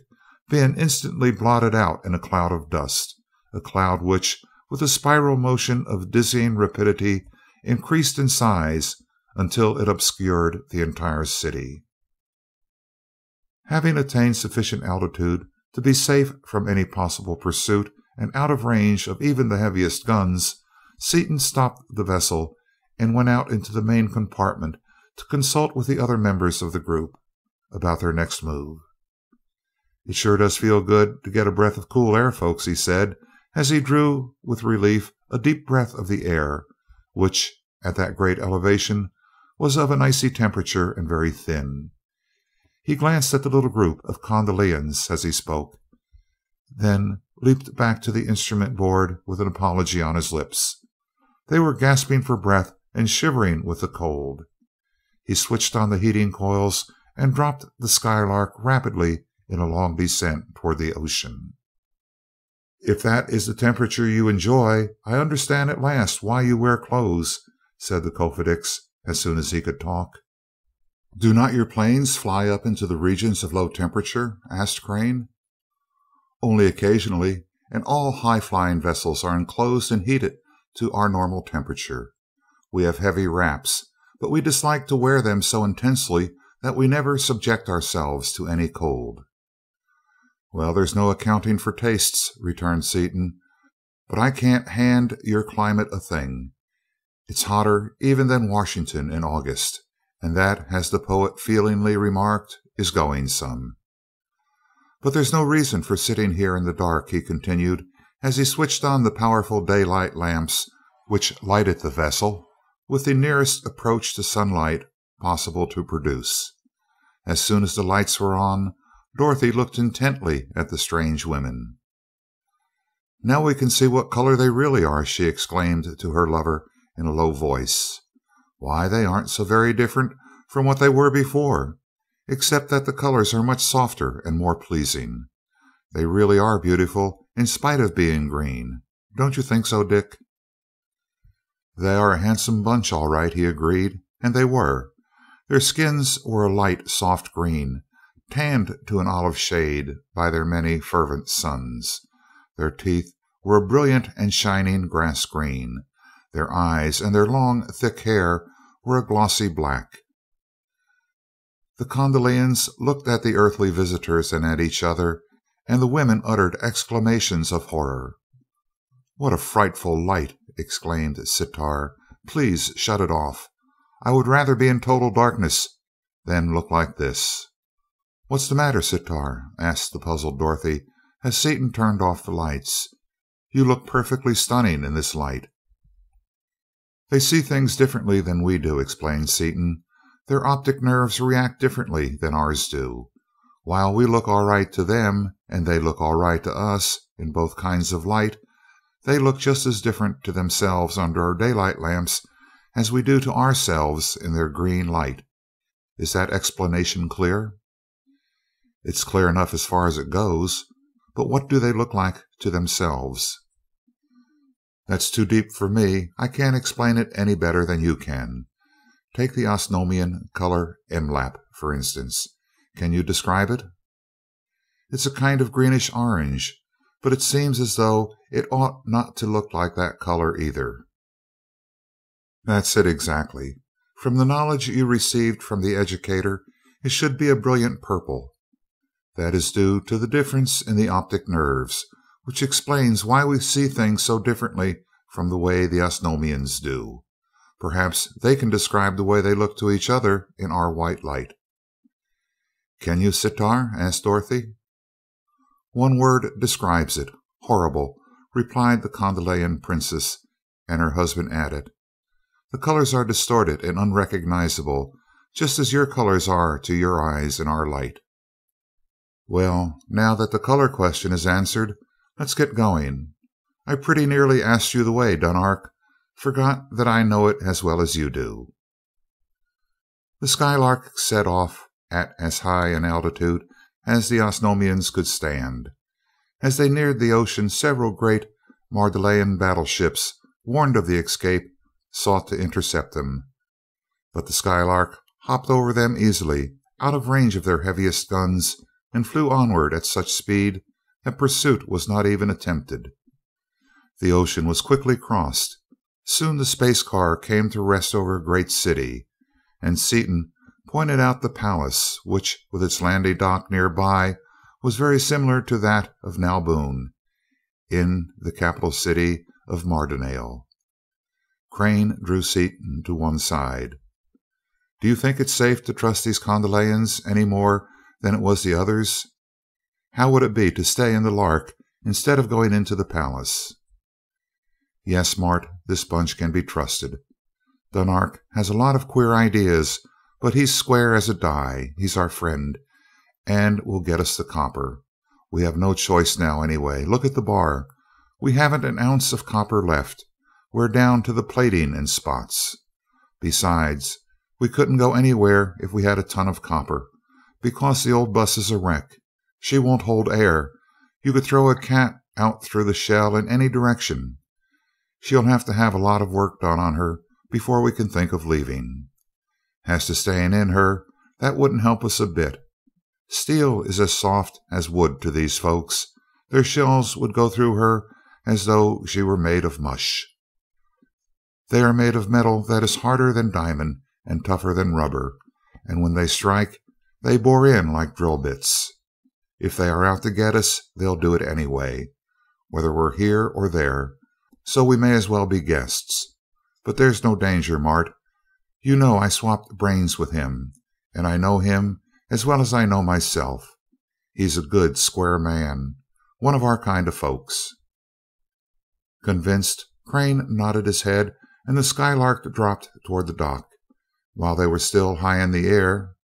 being instantly blotted out in a cloud of dust, a cloud which, with a spiral motion of dizzying rapidity, increased in size until it obscured the entire city. Having attained sufficient altitude to be safe from any possible pursuit and out of range of even the heaviest guns, Seaton stopped the vessel and went out into the main compartment to consult with the other members of the group about their next move. "It sure does feel good to get a breath of cool air, folks," he said, as he drew with relief a deep breath of the air, which, at that great elevation, was of an icy temperature and very thin. He glanced at the little group of Condalians as he spoke, then leaped back to the instrument board with an apology on his lips. They were gasping for breath and shivering with the cold. He switched on the heating coils and dropped the Skylark rapidly in a long descent toward the ocean. "If that is the temperature you enjoy, I understand at last why you wear clothes," said the Kofedix as soon as he could talk. "Do not your planes fly up into the regions of low temperature?" asked Crane. "Only occasionally, and all high flying vessels are enclosed and heated to our normal temperature. We have heavy wraps, but we dislike to wear them so intensely that we never subject ourselves to any cold." "Well, there's no accounting for tastes," returned Seaton, "but I can't hand your climate a thing. It's hotter even than Washington in August, and that, as the poet feelingly remarked, is going some. But there's no reason for sitting here in the dark," he continued, as he switched on the powerful daylight lamps which lighted the vessel with the nearest approach to sunlight possible to produce. As soon as the lights were on, Dorothy looked intently at the strange women. "Now we can see what color they really are," she exclaimed to her lover in a low voice. "Why, they aren't so very different from what they were before, except that the colors are much softer and more pleasing. They really are beautiful in spite of being green. Don't you think so, Dick?" "They are a handsome bunch, all right," he agreed, and they were. Their skins were a light, soft green, tanned to an olive shade by their many fervent suns. Their teeth were a brilliant and shining grass green. Their eyes and their long, thick hair were a glossy black. The Kondalians looked at the earthly visitors and at each other, and the women uttered exclamations of horror. "What a frightful light!" exclaimed Sitar. "Please shut it off. I would rather be in total darkness than look like this." "What's the matter, Sitar?" asked the puzzled Dorothy as Seaton turned off the lights. "You look perfectly stunning in this light." "They see things differently than we do," explained Seaton. "Their optic nerves react differently than ours do. While we look all right to them and they look all right to us in both kinds of light, they look just as different to themselves under our daylight lamps as we do to ourselves in their green light. Is that explanation clear?" "It's clear enough as far as it goes, but what do they look like to themselves?" "That's too deep for me. I can't explain it any better than you can. Take the Osnomian color MLAP, for instance. Can you describe it?" "It's a kind of greenish orange, but it seems as though it ought not to look like that color either." "That's it exactly. From the knowledge you received from the educator, it should be a brilliant purple. That is due to the difference in the optic nerves, which explains why we see things so differently from the way the Osnomians do. Perhaps they can describe the way they look to each other in our white light." "Can you, Sitar?" asked Dorothy. "One word describes it: horrible," replied the Kondalian princess, and her husband added, "The colors are distorted and unrecognizable, just as your colors are to your eyes in our light." "Well, now that the color question is answered, let's get going. I pretty nearly asked you the way, Dunark. Forgot that I know it as well as you do." The Skylark set off at as high an altitude as the Osnomians could stand. As they neared the ocean, several great Mardalian battleships, warned of the escape, sought to intercept them, but the Skylark hopped over them easily, out of range of their heaviest guns, and flew onward at such speed that pursuit was not even attempted. The ocean was quickly crossed. Soon the space car came to rest over a great city, and Seaton pointed out the palace, which, with its landing dock nearby, was very similar to that of Nalboon, in the capital city of Mardonale. Crane drew Seaton to one side. "Do you think it's safe to trust these Kondalians any more than it was the others? How would it be to stay in the Lark instead of going into the palace?" "Yes, Mart, this bunch can be trusted. Dunark has a lot of queer ideas, but he's square as a die. He's our friend, and will get us the copper. We have no choice now, anyway. Look at the bar. We haven't an ounce of copper left. We're down to the plating in spots. Besides, we couldn't go anywhere if we had a ton of copper, because the old bus is a wreck. She won't hold air. You could throw a cat out through the shell in any direction. She'll have to have a lot of work done on her before we can think of leaving. As to staying in her, that wouldn't help us a bit. Steel is as soft as wood to these folks. Their shells would go through her as though she were made of mush. They are made of metal that is harder than diamond and tougher than rubber, and when they strike, they bore in like drill bits. If they are out to get us, they'll do it anyway, whether we're here or there, so we may as well be guests. But there's no danger, Mart. You know I swapped brains with him, and I know him as well as I know myself. He's a good, square man, one of our kind of folks. Convinced, Crane nodded his head, and the Skylark dropped toward the dock. While they were still high in the air,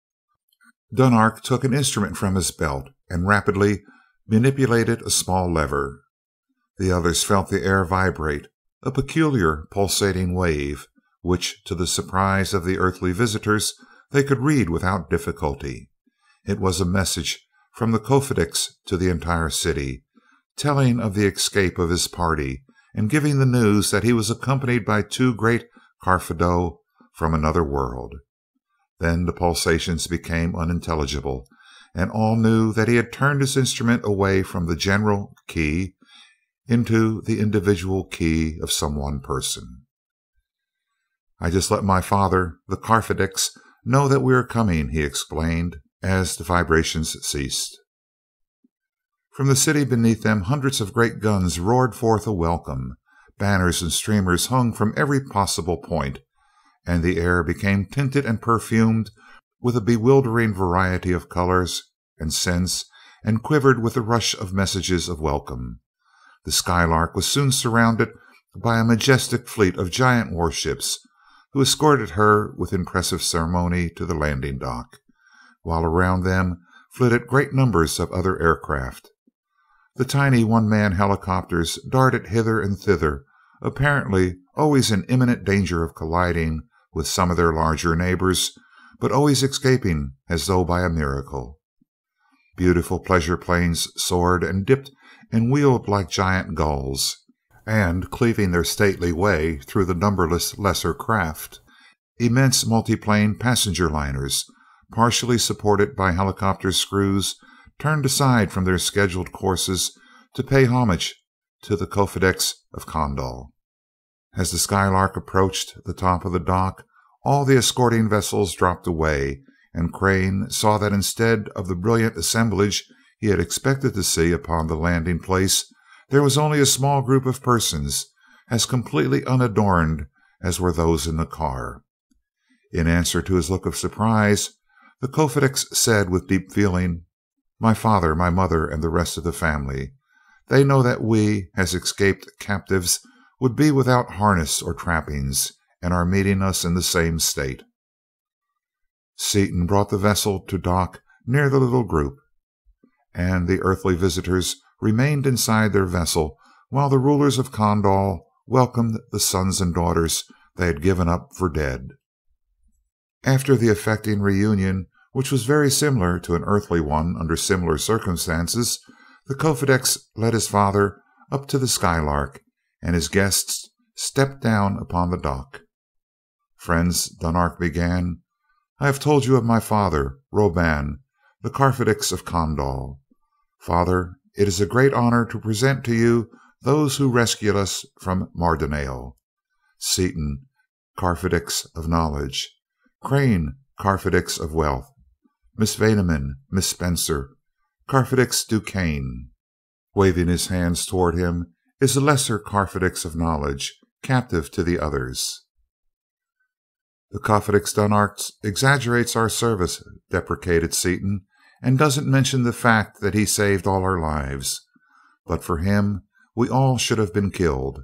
Dunark took an instrument from his belt and rapidly manipulated a small lever. The others felt the air vibrate, a peculiar pulsating wave, which, to the surprise of the earthly visitors, they could read without difficulty. It was a message from the Kofedix to the entire city, telling of the escape of his party and giving the news that he was accompanied by two great Karphido from another world. Then the pulsations became unintelligible, and all knew that he had turned his instrument away from the general key into the individual key of some one person. I just let my father, the Karphidex, know that we are coming, he explained, as the vibrations ceased. From the city beneath them, hundreds of great guns roared forth a welcome. Banners and streamers hung from every possible point, and the air became tinted and perfumed with a bewildering variety of colors and scents, and quivered with the rush of messages of welcome. The Skylark was soon surrounded by a majestic fleet of giant warships, who escorted her with impressive ceremony to the landing dock, while around them flitted great numbers of other aircraft. The tiny one-man helicopters darted hither and thither, apparently always in imminent danger of colliding with some of their larger neighbors, but always escaping as though by a miracle. Beautiful pleasure planes soared and dipped and wheeled like giant gulls, and cleaving their stately way through the numberless lesser craft, immense multiplane passenger liners, partially supported by helicopter screws, turned aside from their scheduled courses to pay homage to the Kofedix of Kondal. As the Skylark approached the top of the dock, all the escorting vessels dropped away, and Crane saw that instead of the brilliant assemblage he had expected to see upon the landing place, there was only a small group of persons, as completely unadorned as were those in the car. In answer to his look of surprise, the Kofedix said with deep feeling, "My father, my mother, and the rest of the family. They know that we, as escaped captives, would be without harness or trappings, and are meeting us in the same state." Seaton brought the vessel to dock near the little group, and the earthly visitors remained inside their vessel while the rulers of Kondal welcomed the sons and daughters they had given up for dead. After the affecting reunion, which was very similar to an earthly one under similar circumstances, the Kofedix led his father up to the Skylark, and his guests stepped down upon the dock. "Friends," Dunark began, "I have told you of my father, Roban, the Karphidex of Kondal. Father, it is a great honor to present to you those who rescued us from Mardonale. Seaton, Karphidex of knowledge; Crane, Karphidex of wealth; Miss Vaneman, Miss Spencer, Karphidex Duquesne." Waving his hands toward him, "is a lesser Karphidex of knowledge, captive to the others." "The Kofedix Dunark exaggerates our service," deprecated Seaton, "and doesn't mention the fact that he saved all our lives. But for him, we all should have been killed."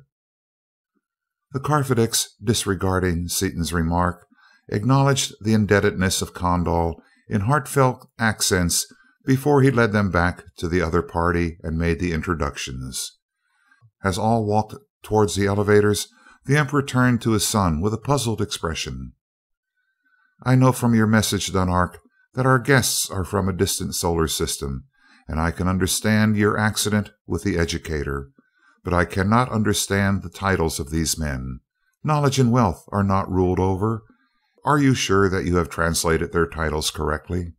The Karphidex, disregarding Seaton's remark, acknowledged the indebtedness of Kondal in heartfelt accents before he led them back to the other party and made the introductions. As all walked towards the elevators, the Emperor turned to his son with a puzzled expression. "I know from your message, Dunark, that our guests are from a distant solar system, and I can understand your accident with the educator, but I cannot understand the titles of these men. Knowledge and wealth are not ruled over. Are you sure that you have translated their titles correctly?"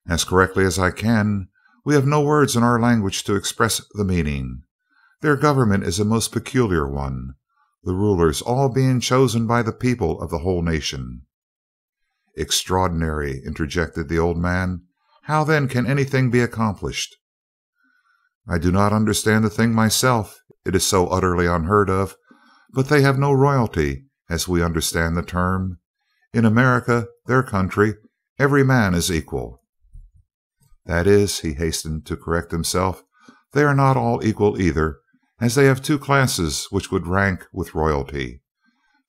"As correctly as I can. We have no words in our language to express the meaning. Their government is a most peculiar one, the rulers all being chosen by the people of the whole nation." "Extraordinary," interjected the old man. "How then can anything be accomplished?" "I do not understand the thing myself, it is so utterly unheard of, but they have no royalty, as we understand the term. In America, their country, every man is equal." "That is," he hastened to correct himself, "they are not all equal either, as they have two classes which would rank with royalty: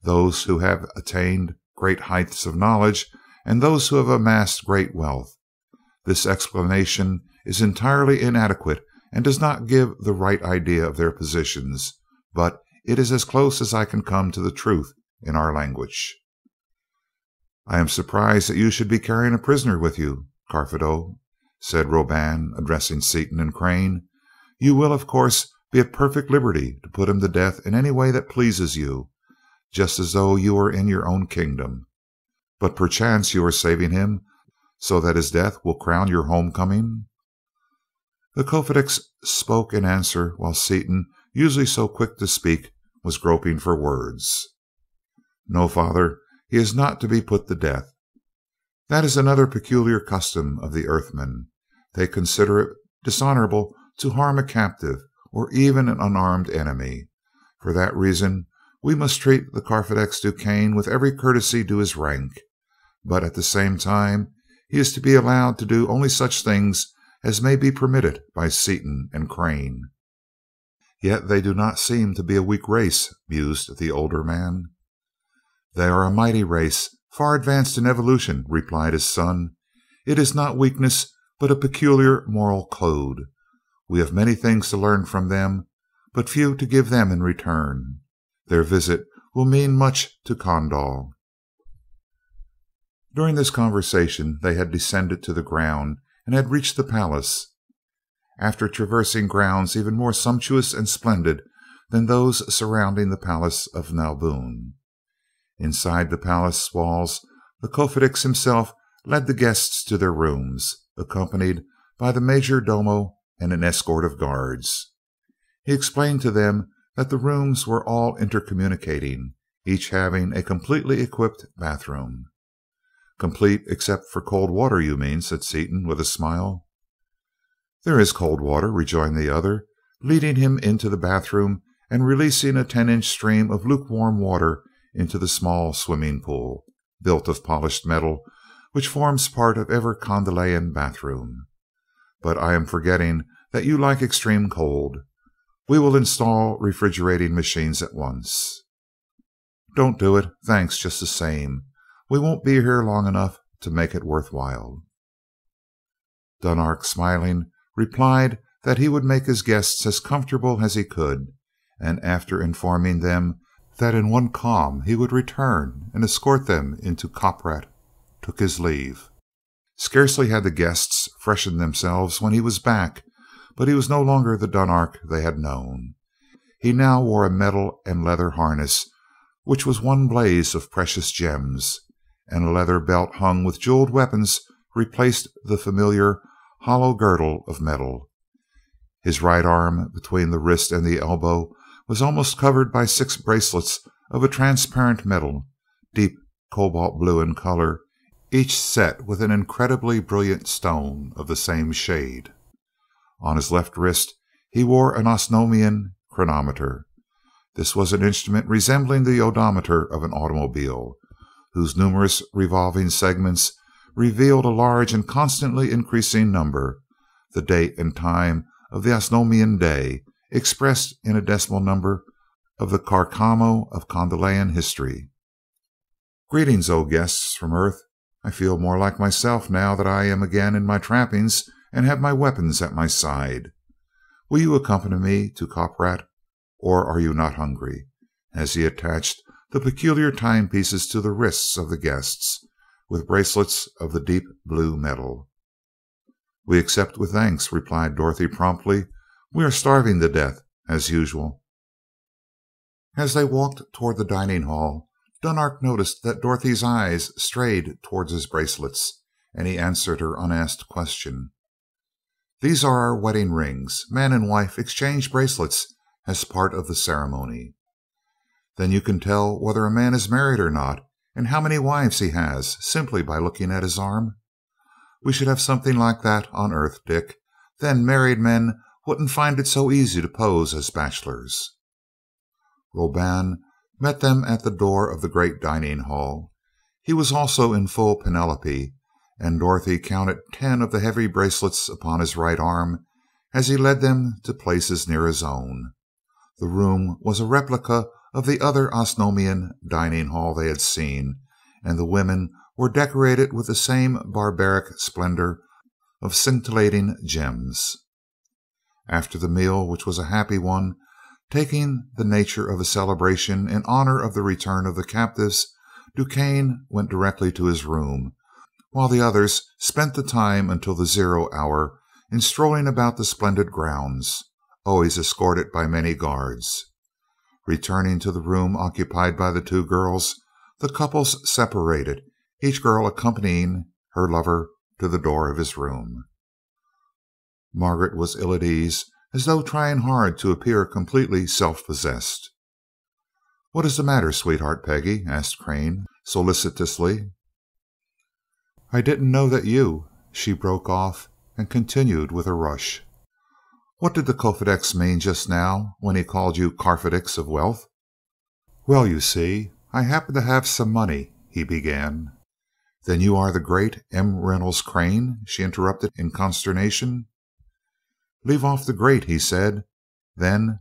those who have attained great heights of knowledge, and those who have amassed great wealth. This explanation is entirely inadequate and does not give the right idea of their positions, but it is as close as I can come to the truth in our language." "I am surprised that you should be carrying a prisoner with you, Carfedo," said Roban, addressing Seaton and Crane. "You will, of course, be at perfect liberty to put him to death in any way that pleases you, just as though you were in your own kingdom. But perchance you are saving him so that his death will crown your homecoming?" The Kofedix spoke in answer while Seaton, usually so quick to speak, was groping for words. "No, father, he is not to be put to death. That is another peculiar custom of the Earthmen. They consider it dishonorable to harm a captive or even an unarmed enemy. For that reason we must treat the Carfedex Duquesne with every courtesy due his rank, but at the same time he is to be allowed to do only such things as may be permitted by Seaton and Crane." "Yet they do not seem to be a weak race," mused the older man. "They are a mighty race, far advanced in evolution," replied his son. "It is not weakness, but a peculiar moral code. We have many things to learn from them, but few to give them in return. Their visit will mean much to Kondal." During this conversation they had descended to the ground and had reached the palace. After traversing grounds even more sumptuous and splendid than those surrounding the palace of Nalboon. Inside the palace walls, the Kofedix himself led the guests to their rooms, accompanied by the major domo and an escort of guards. He explained to them that the rooms were all intercommunicating, each having a completely equipped bathroom. "Complete except for cold water, you mean," said Seaton with a smile. "There is cold water," rejoined the other, leading him into the bathroom and releasing a 10-inch stream of lukewarm water into the small swimming pool, built of polished metal, which forms part of every Kondalian bathroom. "But I am forgetting that you like extreme cold. We will install refrigerating machines at once." "Don't do it, thanks just the same. We won't be here long enough to make it worthwhile." Dunark, smiling, replied that he would make his guests as comfortable as he could, and after informing them that in one calm he would return and escort them into Koprat, took his leave. Scarcely had the guests freshened themselves when he was back, but he was no longer the Dunark they had known. He now wore a metal and leather harness which was one blaze of precious gems, and a leather belt hung with jeweled weapons replaced the familiar hollow girdle of metal. His right arm, between the wrist and the elbow, was almost covered by 6 bracelets of a transparent metal, deep cobalt blue in color, each set with an incredibly brilliant stone of the same shade. On his left wrist he wore an Osnomian chronometer. This was an instrument resembling the odometer of an automobile, whose numerous revolving segments revealed a large and constantly increasing number, the date and time of the Osnomian day, expressed in a decimal number of the Carcamo of Kondalian history. "Greetings, O guests from Earth. I feel more like myself now that I am again in my trappings and have my weapons at my side. Will you accompany me to Koprat, or are you not hungry?" as he attached the peculiar timepieces to the wrists of the guests, with bracelets of the deep blue metal. "We accept with thanks," replied Dorothy promptly. "We are starving to death, as usual." As they walked toward the dining hall, Dunark noticed that Dorothy's eyes strayed toward his bracelets, and he answered her unasked question. "These are our wedding rings. Man and wife exchange bracelets as part of the ceremony." "Then you can tell whether a man is married or not, and how many wives he has, simply by looking at his arm? We should have something like that on Earth, Dick. Then married men wouldn't find it so easy to pose as bachelors." Roban met them at the door of the great dining hall. He was also in full Penelope, and Dorothy counted 10 of the heavy bracelets upon his right arm as he led them to places near his own. The room was a replica of the other Osnomian dining hall they had seen, and the women were decorated with the same barbaric splendor of scintillating gems. After the meal, which was a happy one, taking the nature of a celebration in honor of the return of the captives, DuQuesne went directly to his room, while the others spent the time until the 0 hour in strolling about the splendid grounds, always escorted by many guards. Returning to the room occupied by the two girls, the couples separated, each girl accompanying her lover to the door of his room. Margaret was ill at ease, as though trying hard to appear completely self-possessed. "What is the matter, sweetheart, Peggy?" asked Crane, solicitously. "I didn't know that you—" She broke off and continued with a rush. "What did the Kofedix mean just now when he called you Carfedix of wealth?" "Well, you see, I happen to have some money," he began. "Then you are the great M. Reynolds Crane?" she interrupted in consternation. "Leave off the great," he said. Then,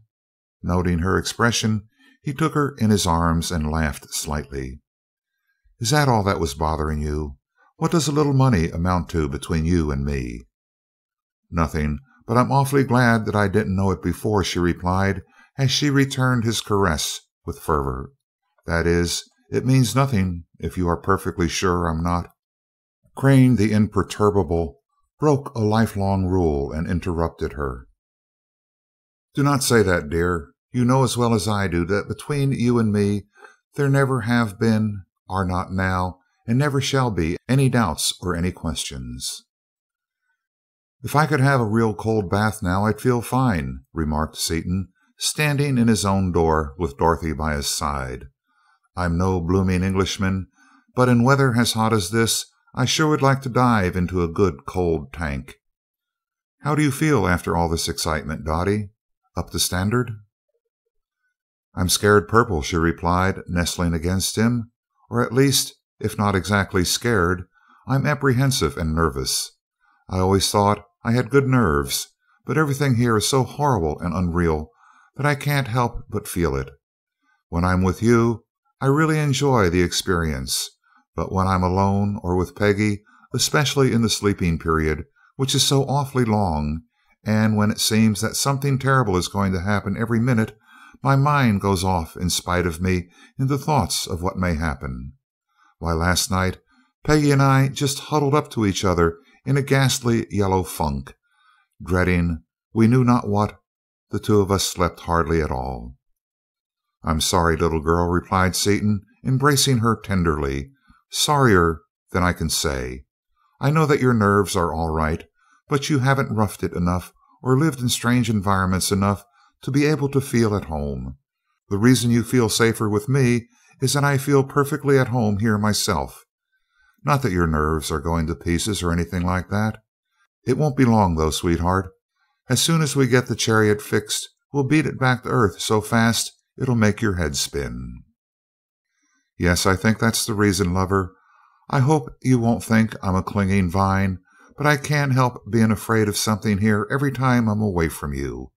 noting her expression, he took her in his arms and laughed slightly. "Is that all that was bothering you? What does a little money amount to between you and me?" "Nothing, but I'm awfully glad that I didn't know it before," she replied as she returned his caress with fervor. "That is, it means nothing if you are perfectly sure I'm not." Crane, the imperturbable, broke a lifelong rule and interrupted her. "Do not say that, dear. You know as well as I do that between you and me there never have been, are not now, and never shall be any doubts or any questions." "If I could have a real cold bath now I'd feel fine," remarked Seaton, standing in his own door with Dorothy by his side. "I'm no blooming Englishman, but in weather as hot as this I sure would like to dive into a good cold tank. How do you feel after all this excitement, Dottie? Up to standard?" "I'm scared purple," she replied, nestling against him. "Or at least, if not exactly scared, I'm apprehensive and nervous. I always thought I had good nerves, but everything here is so horrible and unreal that I can't help but feel it. When I'm with you, I really enjoy the experience, but when I'm alone or with Peggy, especially in the sleeping period, which is so awfully long, and when it seems that something terrible is going to happen every minute, my mind goes off in spite of me into thoughts of what may happen. Why, last night Peggy and I just huddled up to each other in a ghastly yellow funk, dreading we knew not what. The two of us slept hardly at all." "I'm sorry, little girl," replied Seaton, embracing her tenderly. "Sorrier than I can say. I know that your nerves are all right, but you haven't roughed it enough or lived in strange environments enough to be able to feel at home. The reason you feel safer with me is that I feel perfectly at home here myself. Not that your nerves are going to pieces or anything like that. It won't be long, though, sweetheart. As soon as we get the chariot fixed, we'll beat it back to Earth so fast it'll make your head spin." "Yes, I think that's the reason, lover. I hope you won't think I'm a clinging vine, but I can't help being afraid of something here every time I'm away from you.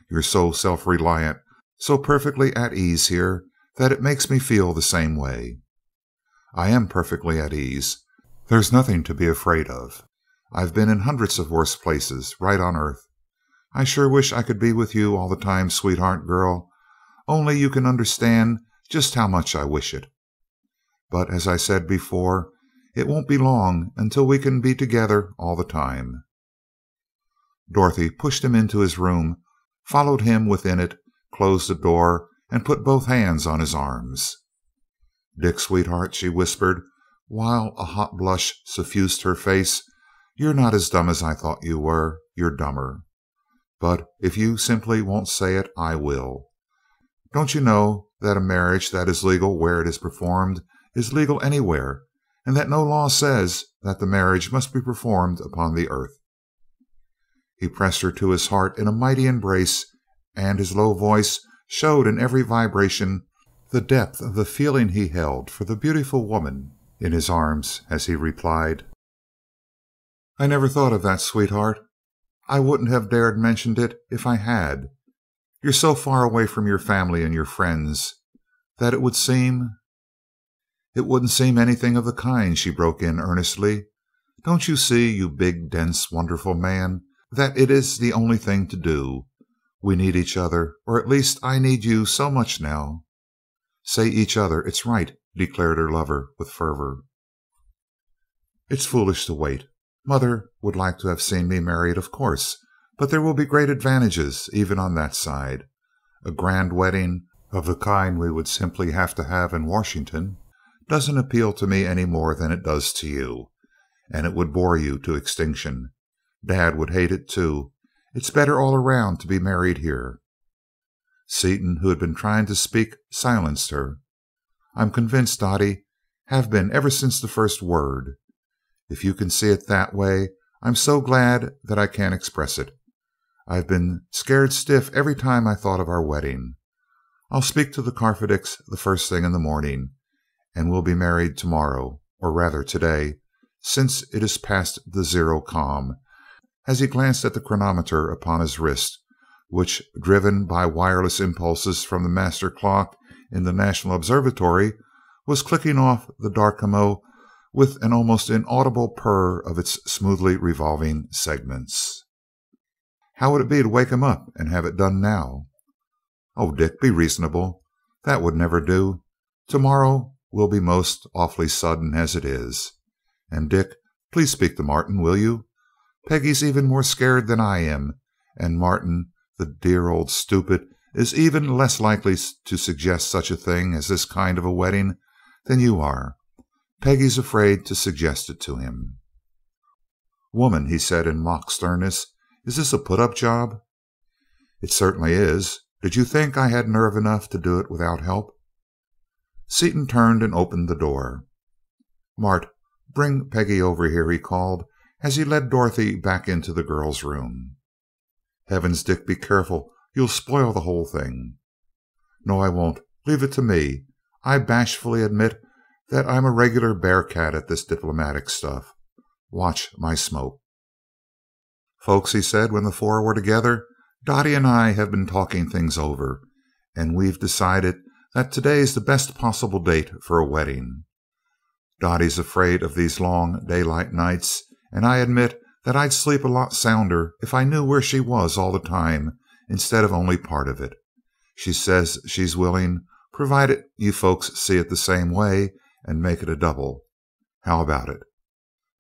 You're so self-reliant, so perfectly at ease here, that it makes me feel the same way." "I am perfectly at ease. There's nothing to be afraid of. I've been in hundreds of worse places, right on Earth. I sure wish I could be with you all the time, sweetheart girl. Only you can understand just how much I wish it. But as I said before, it won't be long until we can be together all the time." Dorothy pushed him into his room, followed him within it, closed the door, and put both hands on his arms. "Dick, sweetheart," she whispered, while a hot blush suffused her face, "you're not as dumb as I thought you were. You're dumber. But if you simply won't say it, I will. Don't you know that a marriage that is legal where it is performed is legal anywhere, and that no law says that the marriage must be performed upon the earth?" He pressed her to his heart in a mighty embrace, and his low voice showed in every vibration the depth of the feeling he held for the beautiful woman in his arms as he replied: "I never thought of that, sweetheart. I wouldn't have dared mention it if I had. You're so far away from your family and your friends that it would seem—" "It wouldn't seem anything of the kind," she broke in earnestly. "Don't you see, you big, dense, wonderful man, that it is the only thing to do? We need each other, or at least I need you so much now." "Say each other, it's right," declared her lover with fervor. "It's foolish to wait. Mother would like to have seen me married, of course, but there will be great advantages even on that side. A grand wedding of the kind we would simply have to have in Washington doesn't appeal to me any more than it does to you, and it would bore you to extinction. Dad would hate it too. It's better all around to be married here." Seaton, who had been trying to speak, silenced her. "I'm convinced, Dottie. Have been ever since the first word. If you can see it that way, I'm so glad that I can't express it. I've been scared stiff every time I thought of our wedding. I'll speak to the Carfedicks the first thing in the morning, and we'll be married tomorrow, or rather today, since it is past the zero calm," as he glanced at the chronometer upon his wrist, which, driven by wireless impulses from the master clock in the National Observatory, was clicking off the Darkamo with an almost inaudible purr of its smoothly revolving segments. "How would it be to wake him up and have it done now?" "Oh, Dick, be reasonable. That would never do. Tomorrow will be most awfully sudden as it is. And Dick, please speak to Martin, will you? Peggy's even more scared than I am, and Martin, the dear old stupid, is even less likely to suggest such a thing as this kind of a wedding than you are. Peggy's afraid to suggest it to him." "Woman," he said in mock sternness, "is this a put-up job?" "It certainly is. Did you think I had nerve enough to do it without help?" Seaton turned and opened the door. "Mart, bring Peggy over here," he called as he led Dorothy back into the girl's room. "Heavens, Dick, be careful. You'll spoil the whole thing." "No, I won't. Leave it to me. I bashfully admit that I'm a regular bearcat at this diplomatic stuff. Watch my smoke." "Folks," he said when the four were together, "Dottie and I have been talking things over, and we've decided that today's the best possible date for a wedding. Dottie's afraid of these long daylight nights, and I admit that I'd sleep a lot sounder if I knew where she was all the time instead of only part of it. She says she's willing, provided you folks see it the same way and make it a double. How about it?"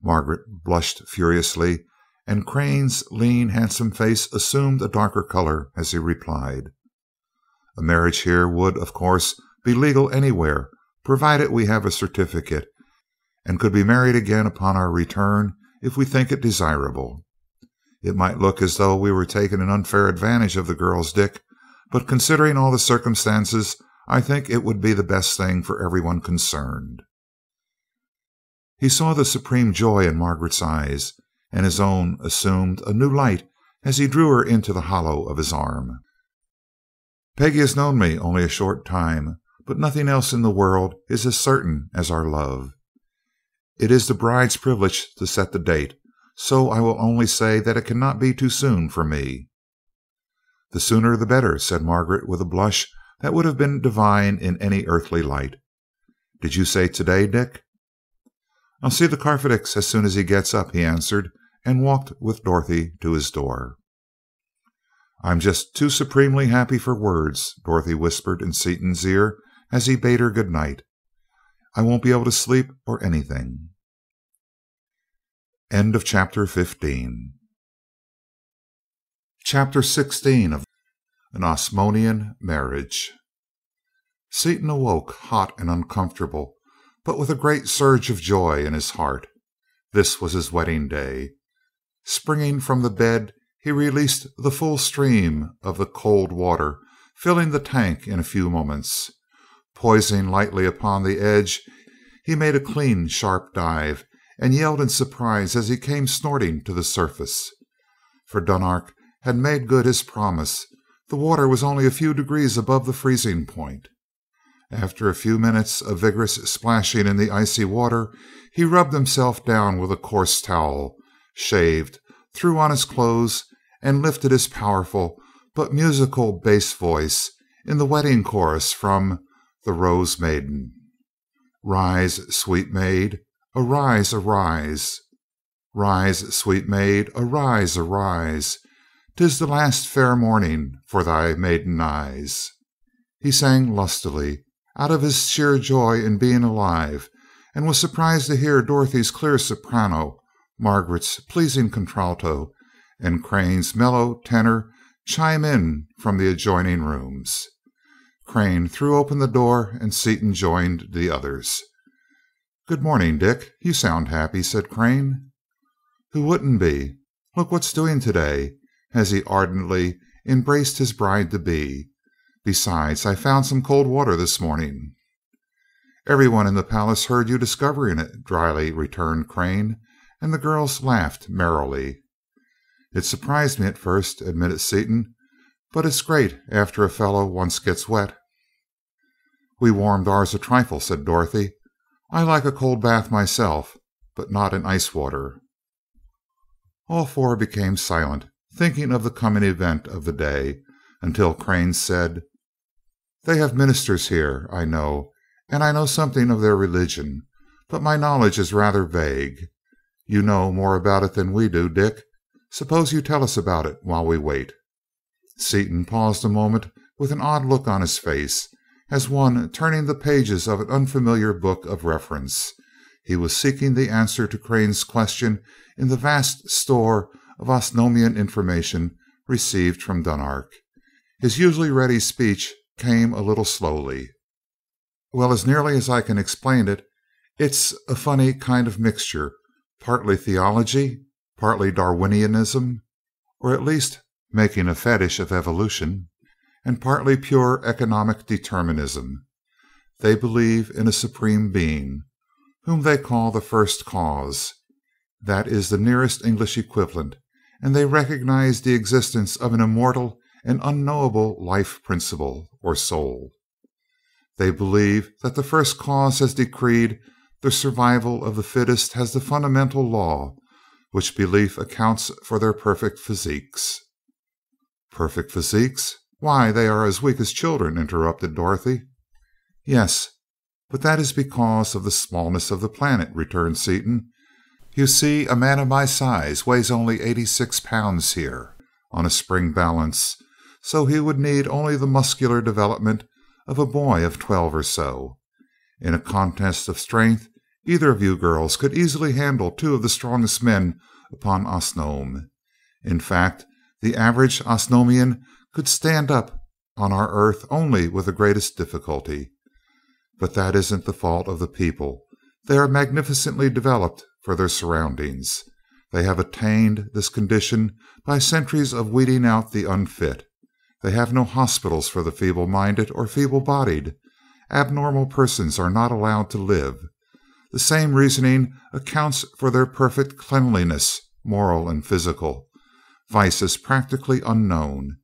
Margaret blushed furiously, and Crane's lean, handsome face assumed a darker color as he replied: "A marriage here would, of course, be legal anywhere, provided we have a certificate, and could be married again upon our return if we think it desirable. It might look as though we were taking an unfair advantage of the girls, Dick, but considering all the circumstances, I think it would be the best thing for everyone concerned." He saw the supreme joy in Margaret's eyes, and his own assumed a new light as he drew her into the hollow of his arm. "Peggy has known me only a short time, but nothing else in the world is as certain as our love. It is the bride's privilege to set the date, so I will only say that it cannot be too soon for me." "The sooner the better," said Margaret with a blush that would have been divine in any earthly light. "Did you say today, Dick?" "I'll see the Carfedicks as soon as he gets up," he answered, and walked with Dorothy to his door. "I'm just too supremely happy for words," Dorothy whispered in Seaton's ear as he bade her good night. "I won't be able to sleep or anything." End of chapter 15. Chapter 16 of An Osnomian Marriage. Seaton awoke hot and uncomfortable, but with a great surge of joy in his heart. This was his wedding day. Springing from the bed, he released the full stream of the cold water, filling the tank in a few moments. Poising lightly upon the edge, he made a clean, sharp dive, and yelled in surprise as he came snorting to the surface. For Dunark had made good his promise. The water was only a few degrees above the freezing point. After a few minutes of vigorous splashing in the icy water, he rubbed himself down with a coarse towel, shaved, threw on his clothes, and lifted his powerful but musical bass voice in the wedding chorus from The Rose Maiden. Rise, sweet maid, arise, arise. Rise, sweet maid, arise, arise. 'Tis the last fair morning for thy maiden eyes. He sang lustily, out of his sheer joy in being alive, and was surprised to hear Dorothy's clear soprano, Margaret's pleasing contralto, and Crane's mellow tenor chime in from the adjoining rooms. Crane threw open the door, and Seaton joined the others. "Good morning, Dick. You sound happy," said Crane. "Who wouldn't be? Look what's doing today," as he ardently embraced his bride-to-be. "Besides, I found some cold water this morning." "Everyone in the palace heard you discovering it," dryly returned Crane, and the girls laughed merrily. "It surprised me at first," admitted Seaton, "but it's great after a fellow once gets wet." "We warmed ours a trifle," said Dorothy. "I like a cold bath myself, but not in ice water." All four became silent, thinking of the coming event of the day, until Crane said: "They have ministers here, I know, and I know something of their religion, but my knowledge is rather vague. You know more about it than we do, Dick. Suppose you tell us about it while we wait." Seaton paused a moment with an odd look on his face, as one turning the pages of an unfamiliar book of reference. He was seeking the answer to Crane's question in the vast store of Osnomian information received from Dunark. His usually ready speech came a little slowly. "Well, as nearly as I can explain it, it's a funny kind of mixture, partly theology, partly Darwinianism, or at least making a fetish of evolution, and partly pure economic determinism. They believe in a supreme being, whom they call the First Cause. That is the nearest English equivalent, and they recognize the existence of an immortal and unknowable life principle, or soul. They believe that the First Cause has decreed the survival of the fittest as the fundamental law, which belief accounts for their perfect physiques." "Perfect physiques? Why, they are as weak as children," interrupted Dorothy. "Yes, but that is because of the smallness of the planet," returned Seaton. "You see, a man of my size weighs only 86 pounds here, on a spring balance, so he would need only the muscular development of a boy of 12 or so. In a contest of strength, either of you girls could easily handle two of the strongest men upon Osnome. In fact, the average Osnomian could stand up on our earth only with the greatest difficulty. But that isn't the fault of the people. They are magnificently developed for their surroundings. They have attained this condition by centuries of weeding out the unfit. They have no hospitals for the feeble-minded or feeble-bodied. Abnormal persons are not allowed to live. The same reasoning accounts for their perfect cleanliness, moral and physical. Vice is practically unknown.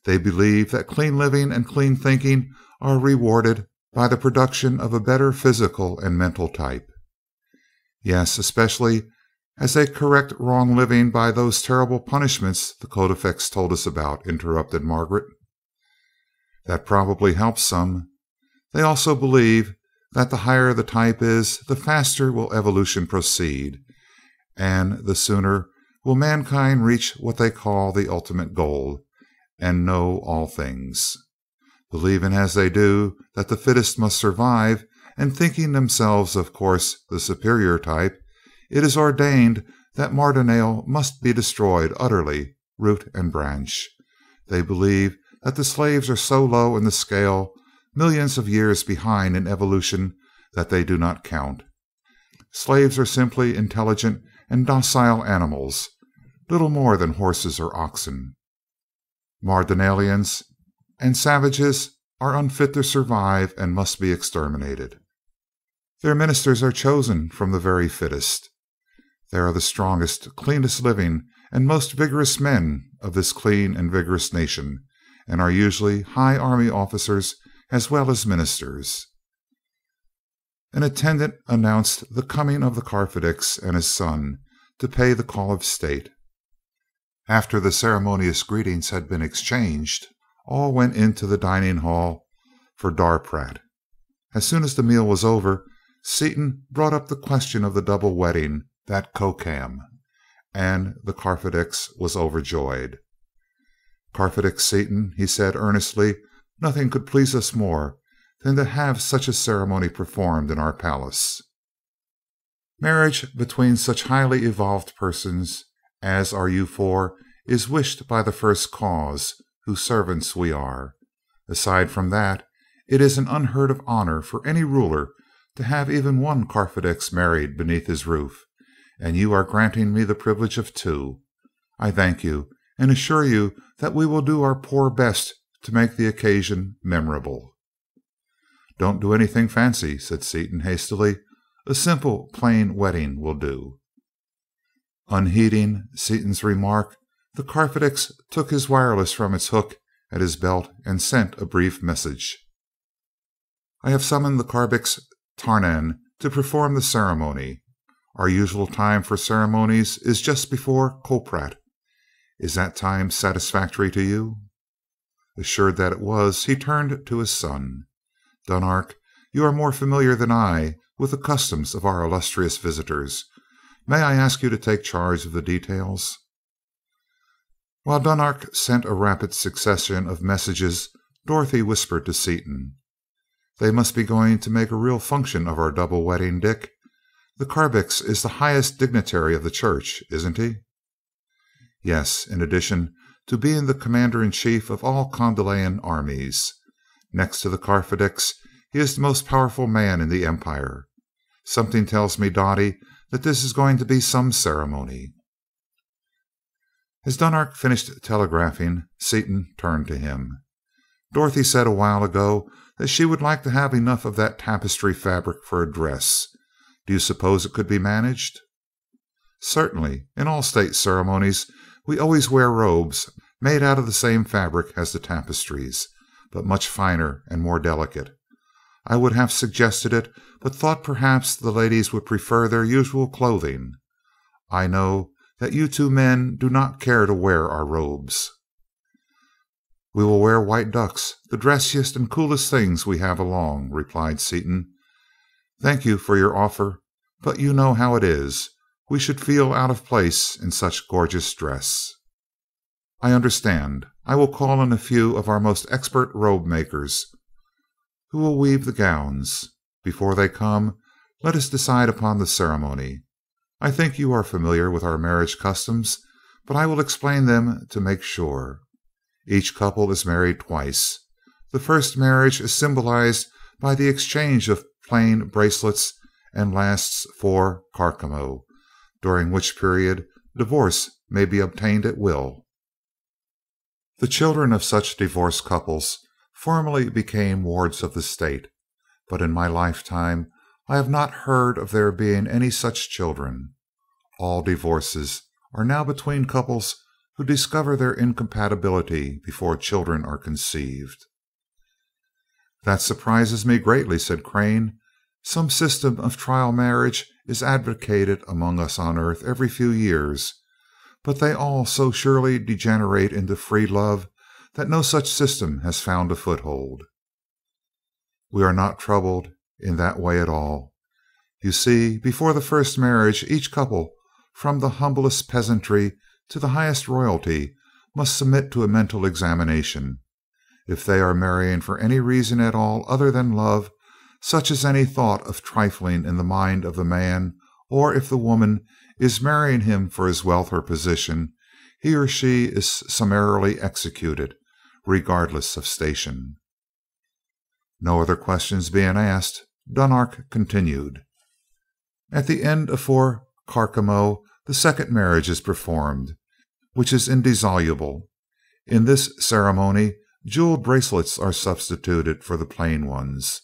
They believe that clean living and clean thinking are rewarded by the production of a better physical and mental type." "Yes, especially as they correct wrong living by those terrible punishments the Codifics told us about," interrupted Margaret. "That probably helps some. They also believe that the higher the type is, the faster will evolution proceed, and the sooner will mankind reach what they call the ultimate goal, and know all things. Believing as they do that the fittest must survive, and thinking themselves, of course, the superior type, it is ordained that Mardonale must be destroyed utterly root and branch. They believe that the slaves are so low in the scale, millions of years behind in evolution, that they do not count. Slaves are simply intelligent and docile animals, little more than horses or oxen. Mardonalians and savages are unfit to survive and must be exterminated. Their ministers are chosen from the very fittest. They are the strongest, cleanest living, and most vigorous men of this clean and vigorous nation, and are usually high army officers as well as ministers. An attendant announced the coming of the Carfidix and his son to pay the call of state. After the ceremonious greetings had been exchanged, all went into the dining hall for Darprat. As soon as the meal was over, Seaton brought up the question of the double wedding that Kokam, and the Carfidix was overjoyed. "Carfidix Seaton," he said earnestly, "nothing could please us more than to have such a ceremony performed in our palace. Marriage between such highly evolved persons as are you four is wished by the first cause, whose servants we are. Aside from that, it is an unheard of honor for any ruler to have even one Carfidix married beneath his roof, and you are granting me the privilege of two. I thank you, and assure you that we will do our poor best to make the occasion memorable." "Don't do anything fancy," said Seaton hastily. "A simple, plain wedding will do." Unheeding Seaton's remark, the Carfidix took his wireless from its hook at his belt and sent a brief message. "I have summoned the Carbix Tarnan to perform the ceremony. Our usual time for ceremonies is just before Koprat. Is that time satisfactory to you?" Assured that it was, he turned to his son. "Dunark, you are more familiar than I with the customs of our illustrious visitors. May I ask you to take charge of the details?" While Dunark sent a rapid succession of messages, Dorothy whispered to Seaton, "They must be going to make a real function of our double wedding, Dick. The Carbix is the highest dignitary of the church, isn't he?" "Yes, in addition to being the commander-in-chief of all Kondalian armies. Next to the Carfidix, he is the most powerful man in the Empire. Something tells me, Dottie, that this is going to be some ceremony." As Dunark finished telegraphing, Seaton turned to him. "Dorothy said a while ago that she would like to have enough of that tapestry fabric for a dress. Do you suppose it could be managed?" "Certainly. In all state ceremonies we always wear robes made out of the same fabric as the tapestries, but much finer and more delicate. I would have suggested it, but thought perhaps the ladies would prefer their usual clothing. I know that you two men do not care to wear our robes." "We will wear white ducks, the dressiest and coolest things we have along," replied Seaton. "Thank you for your offer, but you know how it is. We should feel out of place in such gorgeous dress." "I understand. I will call in a few of our most expert robe makers, who will weave the gowns. Before they come, let us decide upon the ceremony. I think you are familiar with our marriage customs, but I will explain them to make sure. Each couple is married twice. The first marriage is symbolized by the exchange of plain bracelets and lasts for Carcamo, during which period divorce may be obtained at will. The children of such divorced couples formally became wards of the state, but in my lifetime I have not heard of there being any such children. All divorces are now between couples who discover their incompatibility before children are conceived." "That surprises me greatly," said Crane. "Some system of trial marriage is advocated among us on Earth every few years, but they all so surely degenerate into free love that no such system has found a foothold." "We are not troubled in that way at all. You see, before the first marriage each couple, from the humblest peasantry to the highest royalty, must submit to a mental examination. If they are marrying for any reason at all other than love, such as any thought of trifling in the mind of the man, or if the woman is marrying him for his wealth or position, he or she is summarily executed, regardless of station. No other questions being asked, Dunark continued. At the end of 4 Carcamo, the second marriage is performed, which is indissoluble. In this ceremony, jeweled bracelets are substituted for the plain ones.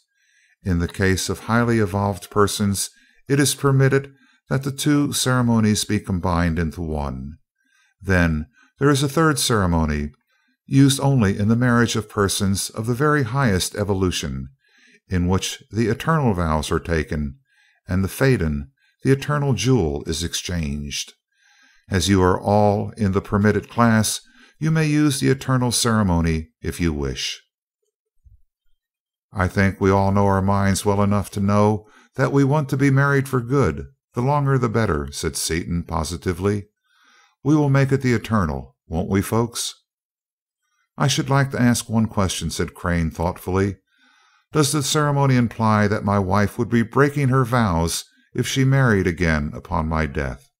In the case of highly evolved persons, it is permitted that the 2 ceremonies be combined into one. Then there is a third ceremony, used only in the marriage of persons of the very highest evolution, in which the eternal vows are taken, and the faden, the eternal jewel, is exchanged. As you are all in the permitted class, you may use the eternal ceremony if you wish. I think we all know our minds well enough to know that we want to be married for good, the longer the better, said Seaton positively. We will make it the eternal, won't we, folks? I should like to ask one question, said Crane thoughtfully. Does the ceremony imply that my wife would be breaking her vows if she married again upon my death?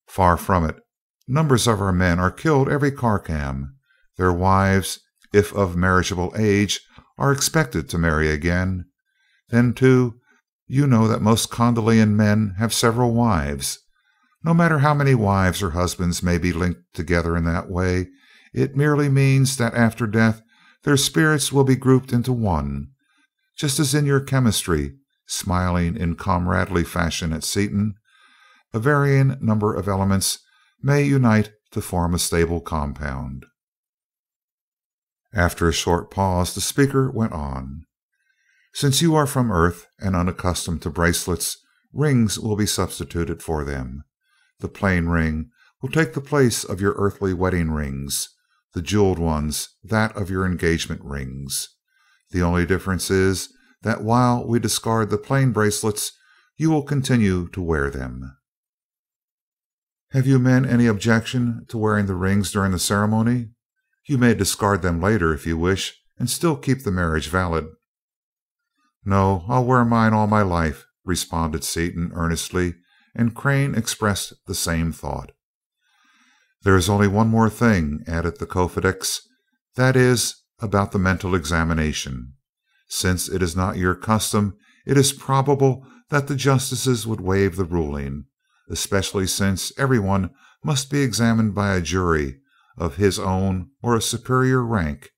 Far from it. Numbers of our men are killed every Carcam. Their wives, if of marriageable age, are expected to marry again. Then, too, you know that most Condolian men have several wives. No matter how many wives or husbands may be linked together in that way, it merely means that after death their spirits will be grouped into one, just as in your chemistry, smiling in comradely fashion at Seaton, a varying number of elements may unite to form a stable compound. After a short pause, the speaker went on. Since you are from Earth and unaccustomed to bracelets, rings will be substituted for them. The plain ring will take the place of your earthly wedding rings, the jeweled ones that of your engagement rings. The only difference is that while we discard the plain bracelets, you will continue to wear them. Have you men any objection to wearing the rings during the ceremony? You may discard them later if you wish, and still keep the marriage valid. No, I'll wear mine all my life, responded Seaton earnestly, and Crane expressed the same thought. There is only one more thing, added the Kofedix, that is, about the mental examination. Since it is not your custom, it is probable that the justices would waive the ruling, especially since everyone must be examined by a jury of his own or a superior rank,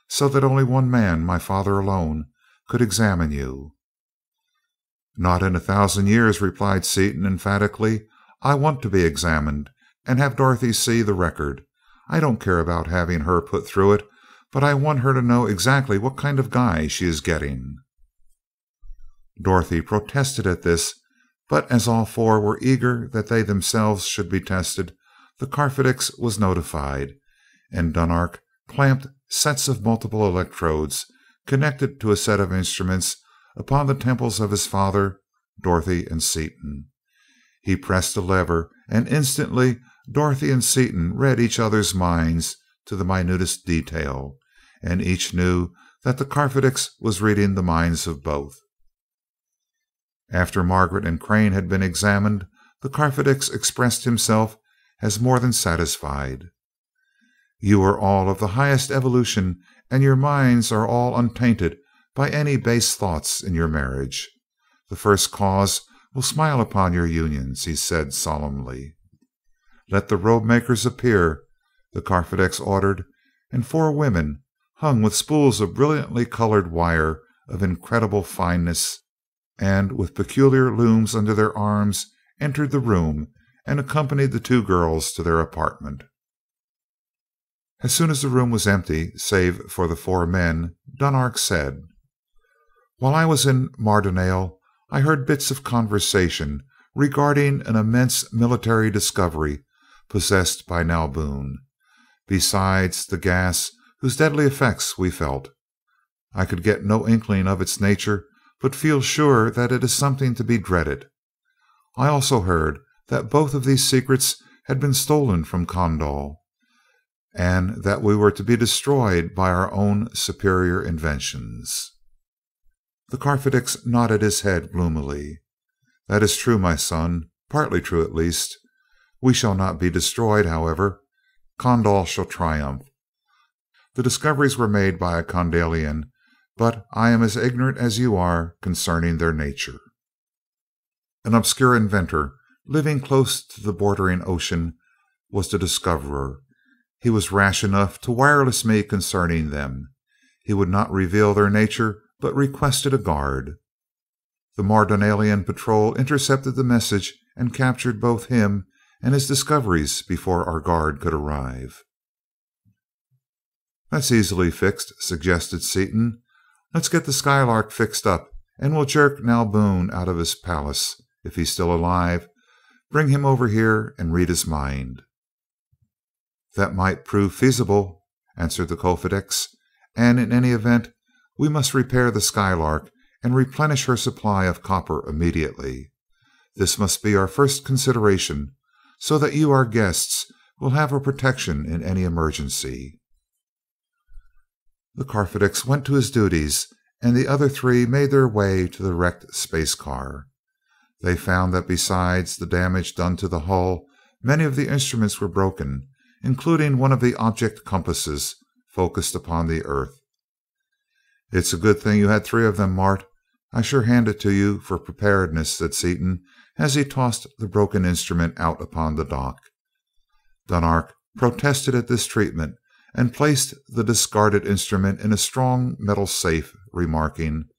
so that only one man, my father alone, could examine you. Not in 1,000 years, replied Seaton emphatically. I want to be examined, and have Dorothy see the record. I don't care about having her put through it, but I want her to know exactly what kind of guy she is getting. Dorothy protested at this, but as all 4 were eager that they themselves should be tested, the Carfidix was notified, and Dunark clamped sets of multiple electrodes connected to a set of instruments upon the temples of his father, Dorothy, and Seaton. He pressed a lever, and instantly Dorothy and Seaton read each other's minds to the minutest detail, and each knew that the Carfidix was reading the minds of both. After Margaret and Crane had been examined, the Carfidix expressed himself as more than satisfied. You are all of the highest evolution, and your minds are all untainted by any base thoughts in your marriage. The first cause will smile upon your unions, he said solemnly. Let the robe makers appear, the Carfidix ordered, and 4 women, hung with spools of brilliantly colored wire of incredible fineness, and with peculiar looms under their arms, entered the room and accompanied the 2 girls to their apartment. As soon as the room was empty, save for the 4 men, Dunark said, While I was in Mardonale, I heard bits of conversation regarding an immense military discovery possessed by Nalboon, besides the gas whose deadly effects we felt. I could get no inkling of its nature, but feel sure that it is something to be dreaded. I also heard that both of these secrets had been stolen from Kondal, and that we were to be destroyed by our own superior inventions. The Carfidix nodded his head gloomily. That is true, my son, partly true at least. We shall not be destroyed, however. Kondal shall triumph. The discoveries were made by a Kondalian, but I am as ignorant as you are concerning their nature. An obscure inventor, living close to the bordering ocean, was the discoverer. He was rash enough to wireless me concerning them. He would not reveal their nature, but requested a guard. The Mardonalian patrol intercepted the message and captured both him and his discoveries before our guard could arrive. "That's easily fixed," suggested Seaton. "Let's get the Skylark fixed up, and we'll jerk Nalboon out of his palace. If he's still alive, bring him over here and read his mind." "That might prove feasible," answered the Kofedix, "and in any event, we must repair the Skylark and replenish her supply of copper immediately. This must be our first consideration, so that you, our guests, will have a protection in any emergency." The Karfedix went to his duties, and the other three made their way to the wrecked space car. They found that besides the damage done to the hull, many of the instruments were broken, including one of the object compasses focused upon the Earth. "It's a good thing you had three of them, Mart. I sure hand it to you for preparedness," said Seaton as he tossed the broken instrument out upon the dock. Dunark protested at this treatment and placed the discarded instrument in a strong metal safe, remarking,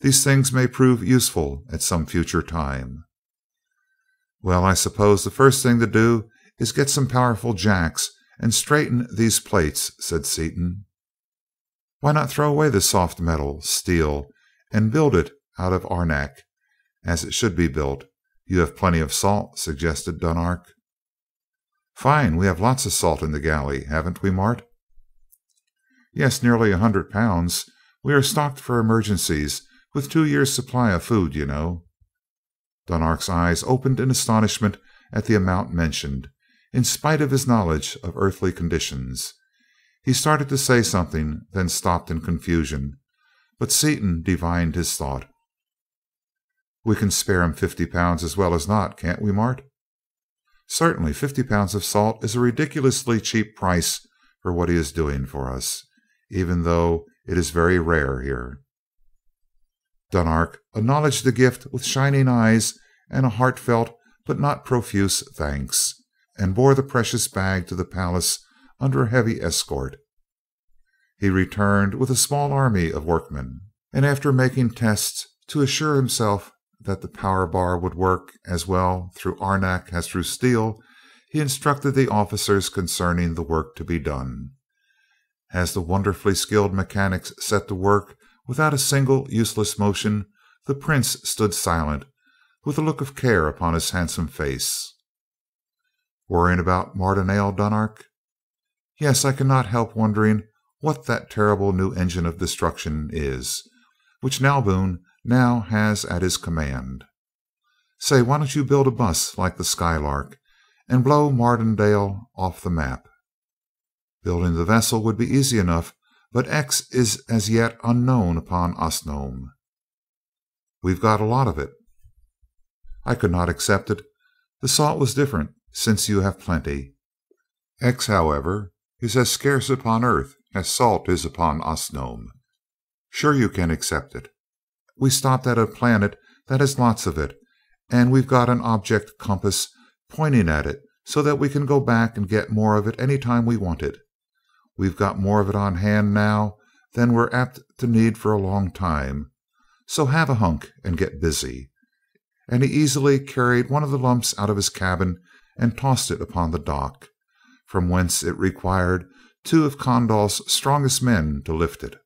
"These things may prove useful at some future time." "Well, I suppose the first thing to do is get some powerful jacks and straighten these plates," said Seaton. "Why not throw away the soft metal, steel, and build it out of arenak, as it should be built? You have plenty of salt," suggested Dunark. "Fine, we have lots of salt in the galley, haven't we, Mart?" "Yes, nearly 100 pounds. We are stocked for emergencies, with 2 years' supply of food, you know." Dunark's eyes opened in astonishment at the amount mentioned, in spite of his knowledge of earthly conditions. He started to say something, then stopped in confusion, but Seaton divined his thought. "We can spare him 50 pounds as well as not, can't we, Mart?" "Certainly. 50 pounds of salt is a ridiculously cheap price for what he is doing for us, even though it is very rare here." Dunark acknowledged the gift with shining eyes and a heartfelt but not profuse thanks, and bore the precious bag to the palace under a heavy escort. He returned with a small army of workmen, and after making tests to assure himself that the power bar would work as well through arenak as through steel, he instructed the officers concerning the work to be done. As the wonderfully skilled mechanics set to work without a single useless motion, the prince stood silent, with a look of care upon his handsome face. "Worrying about Mardonale, Dunark?" "Yes, I cannot help wondering what that terrible new engine of destruction is, which Nalboon now has at his command. Say, why don't you build a bus like the Skylark, and blow Mardondale off the map?" "Building the vessel would be easy enough, but X is as yet unknown upon Osnome." "We've got a lot of it." "I could not accept it. The salt was different, since you have plenty. X, however, is as scarce upon Earth as salt is upon Osnome. Sure you can accept it. We stopped at a planet that has lots of it, and we've got an object compass pointing at it so that we can go back and get more of it any time we want it. We've got more of it on hand now than we're apt to need for a long time, so have a hunk and get busy." And he easily carried one of the lumps out of his cabin and tossed it upon the dock, from whence it required 2 of Kondal's strongest men to lift it.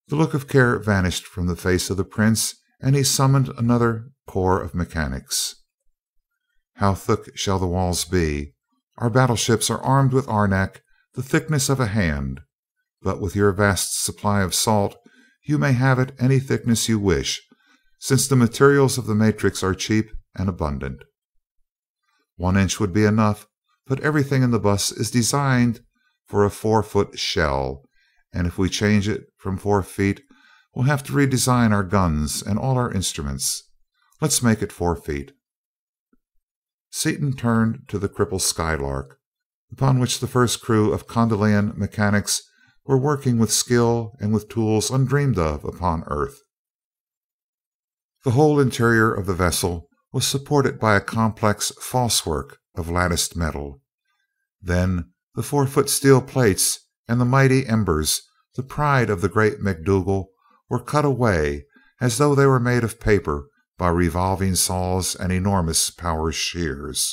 The look of care vanished from the face of the prince, and he summoned another corps of mechanics. "How thick shall the walls be? Our battleships are armed with arenak the thickness of a hand, but with your vast supply of salt you may have it any thickness you wish, since the materials of the matrix are cheap and abundant." "1 inch would be enough, but everything in the bus is designed for a 4-foot shell, and if we change it from 4 feet, we'll have to redesign our guns and all our instruments. Let's make it 4 feet." Seaton turned to the crippled Skylark, upon which the first crew of Condalian mechanics were working with skill and with tools undreamed of upon Earth. The whole interior of the vessel was supported by a complex falsework of latticed metal. Then the 4-foot steel plates and the mighty embers, the pride of the great MacDougal, were cut away as though they were made of paper by revolving saws and enormous power shears.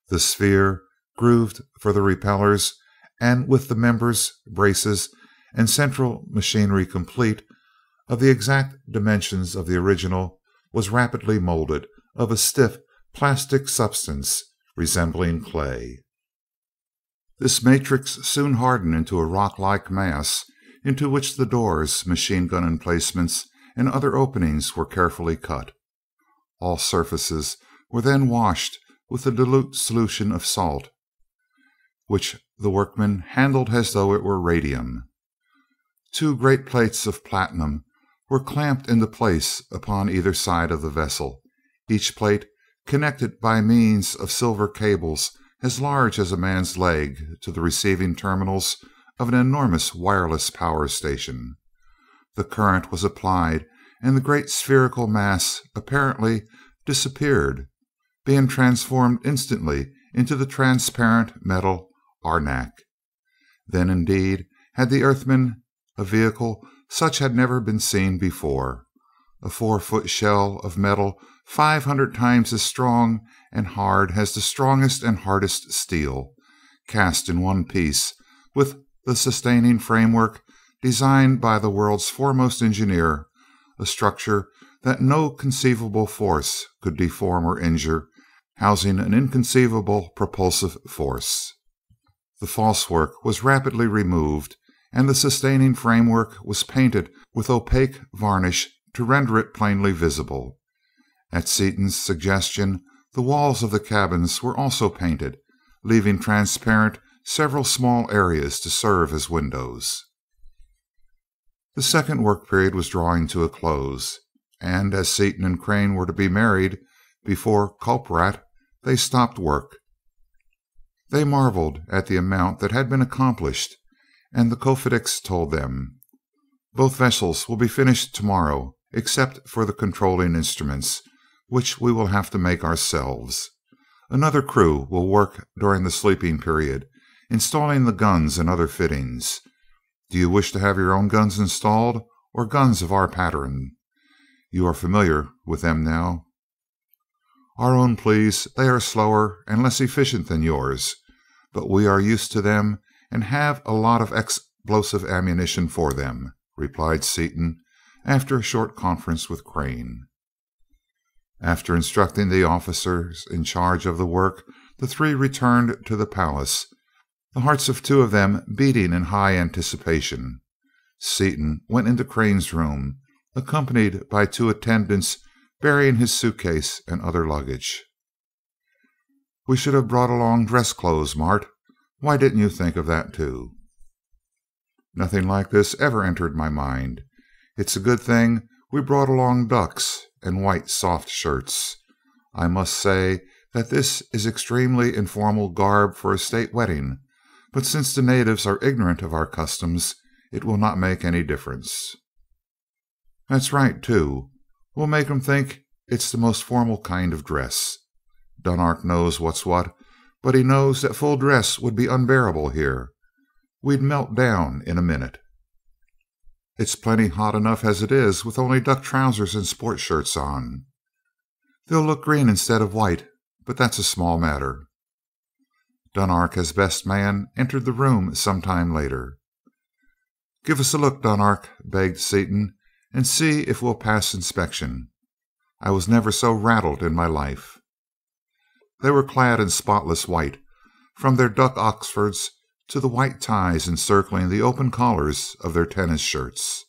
The sphere, grooved for the repellers, and with the members, braces, and central machinery complete, of the exact dimensions of the original, was rapidly molded of a stiff plastic substance resembling clay. This matrix soon hardened into a rock-like mass, into which the doors, machine gun emplacements, and other openings were carefully cut. All surfaces were then washed with a dilute solution of salt, which the workmen handled as though it were radium. 2 great plates of platinum were clamped into place upon either side of the vessel, each plate connected by means of silver cables as large as a man's leg to the receiving terminals of an enormous wireless power station. The current was applied, and the great spherical mass apparently disappeared, being transformed instantly into the transparent metal arenak. Then, indeed, had the Earthman a vehicle such had never been seen before. A 4-foot shell of metal 500 times as strong and hard as the strongest and hardest steel, cast in one piece, with the sustaining framework designed by the world's foremost engineer, a structure that no conceivable force could deform or injure, housing an inconceivable propulsive force. The falsework was rapidly removed, and the sustaining framework was painted with opaque varnish to render it plainly visible. At Seaton's suggestion, the walls of the cabins were also painted, leaving transparent several small areas to serve as windows. The second work period was drawing to a close, and as Seaton and Crane were to be married before Culprat, they stopped work. They marveled at the amount that had been accomplished, and the Kofedics told them, "Both vessels will be finished tomorrow, except for the controlling instruments, which we will have to make ourselves. Another crew will work during the sleeping period, installing the guns and other fittings. Do you wish to have your own guns installed, or guns of our pattern? You are familiar with them now." "Our own, please. They are slower and less efficient than yours, but we are used to them and have a lot of explosive ammunition for them," replied Seaton, after a short conference with Crane. After instructing the officers in charge of the work, the 3 returned to the palace, the hearts of 2 of them beating in high anticipation. Seaton went into Crane's room, accompanied by 2 attendants bearing his suitcase and other luggage. "We should have brought along dress clothes, Mart. Why didn't you think of that too?" "Nothing like this ever entered my mind. It's a good thing we brought along ducks and white soft shirts. I must say that this is extremely informal garb for a state wedding, but since the natives are ignorant of our customs, it will not make any difference." "That's right, too. We'll make 'em think it's the most formal kind of dress. Dunark knows what's what, but he knows that full dress would be unbearable here. We'd melt down in a minute." "It's plenty hot enough as it is with only duck trousers and sport shirts on." "They'll look green instead of white, but that's a small matter." Dunark, as best man, entered the room some time later. "Give us a look, Dunark," begged Seaton, "and see if we'll pass inspection. I was never so rattled in my life." They were clad in spotless white, from their duck oxfords to the white ties encircling the open collars of their tennis shirts.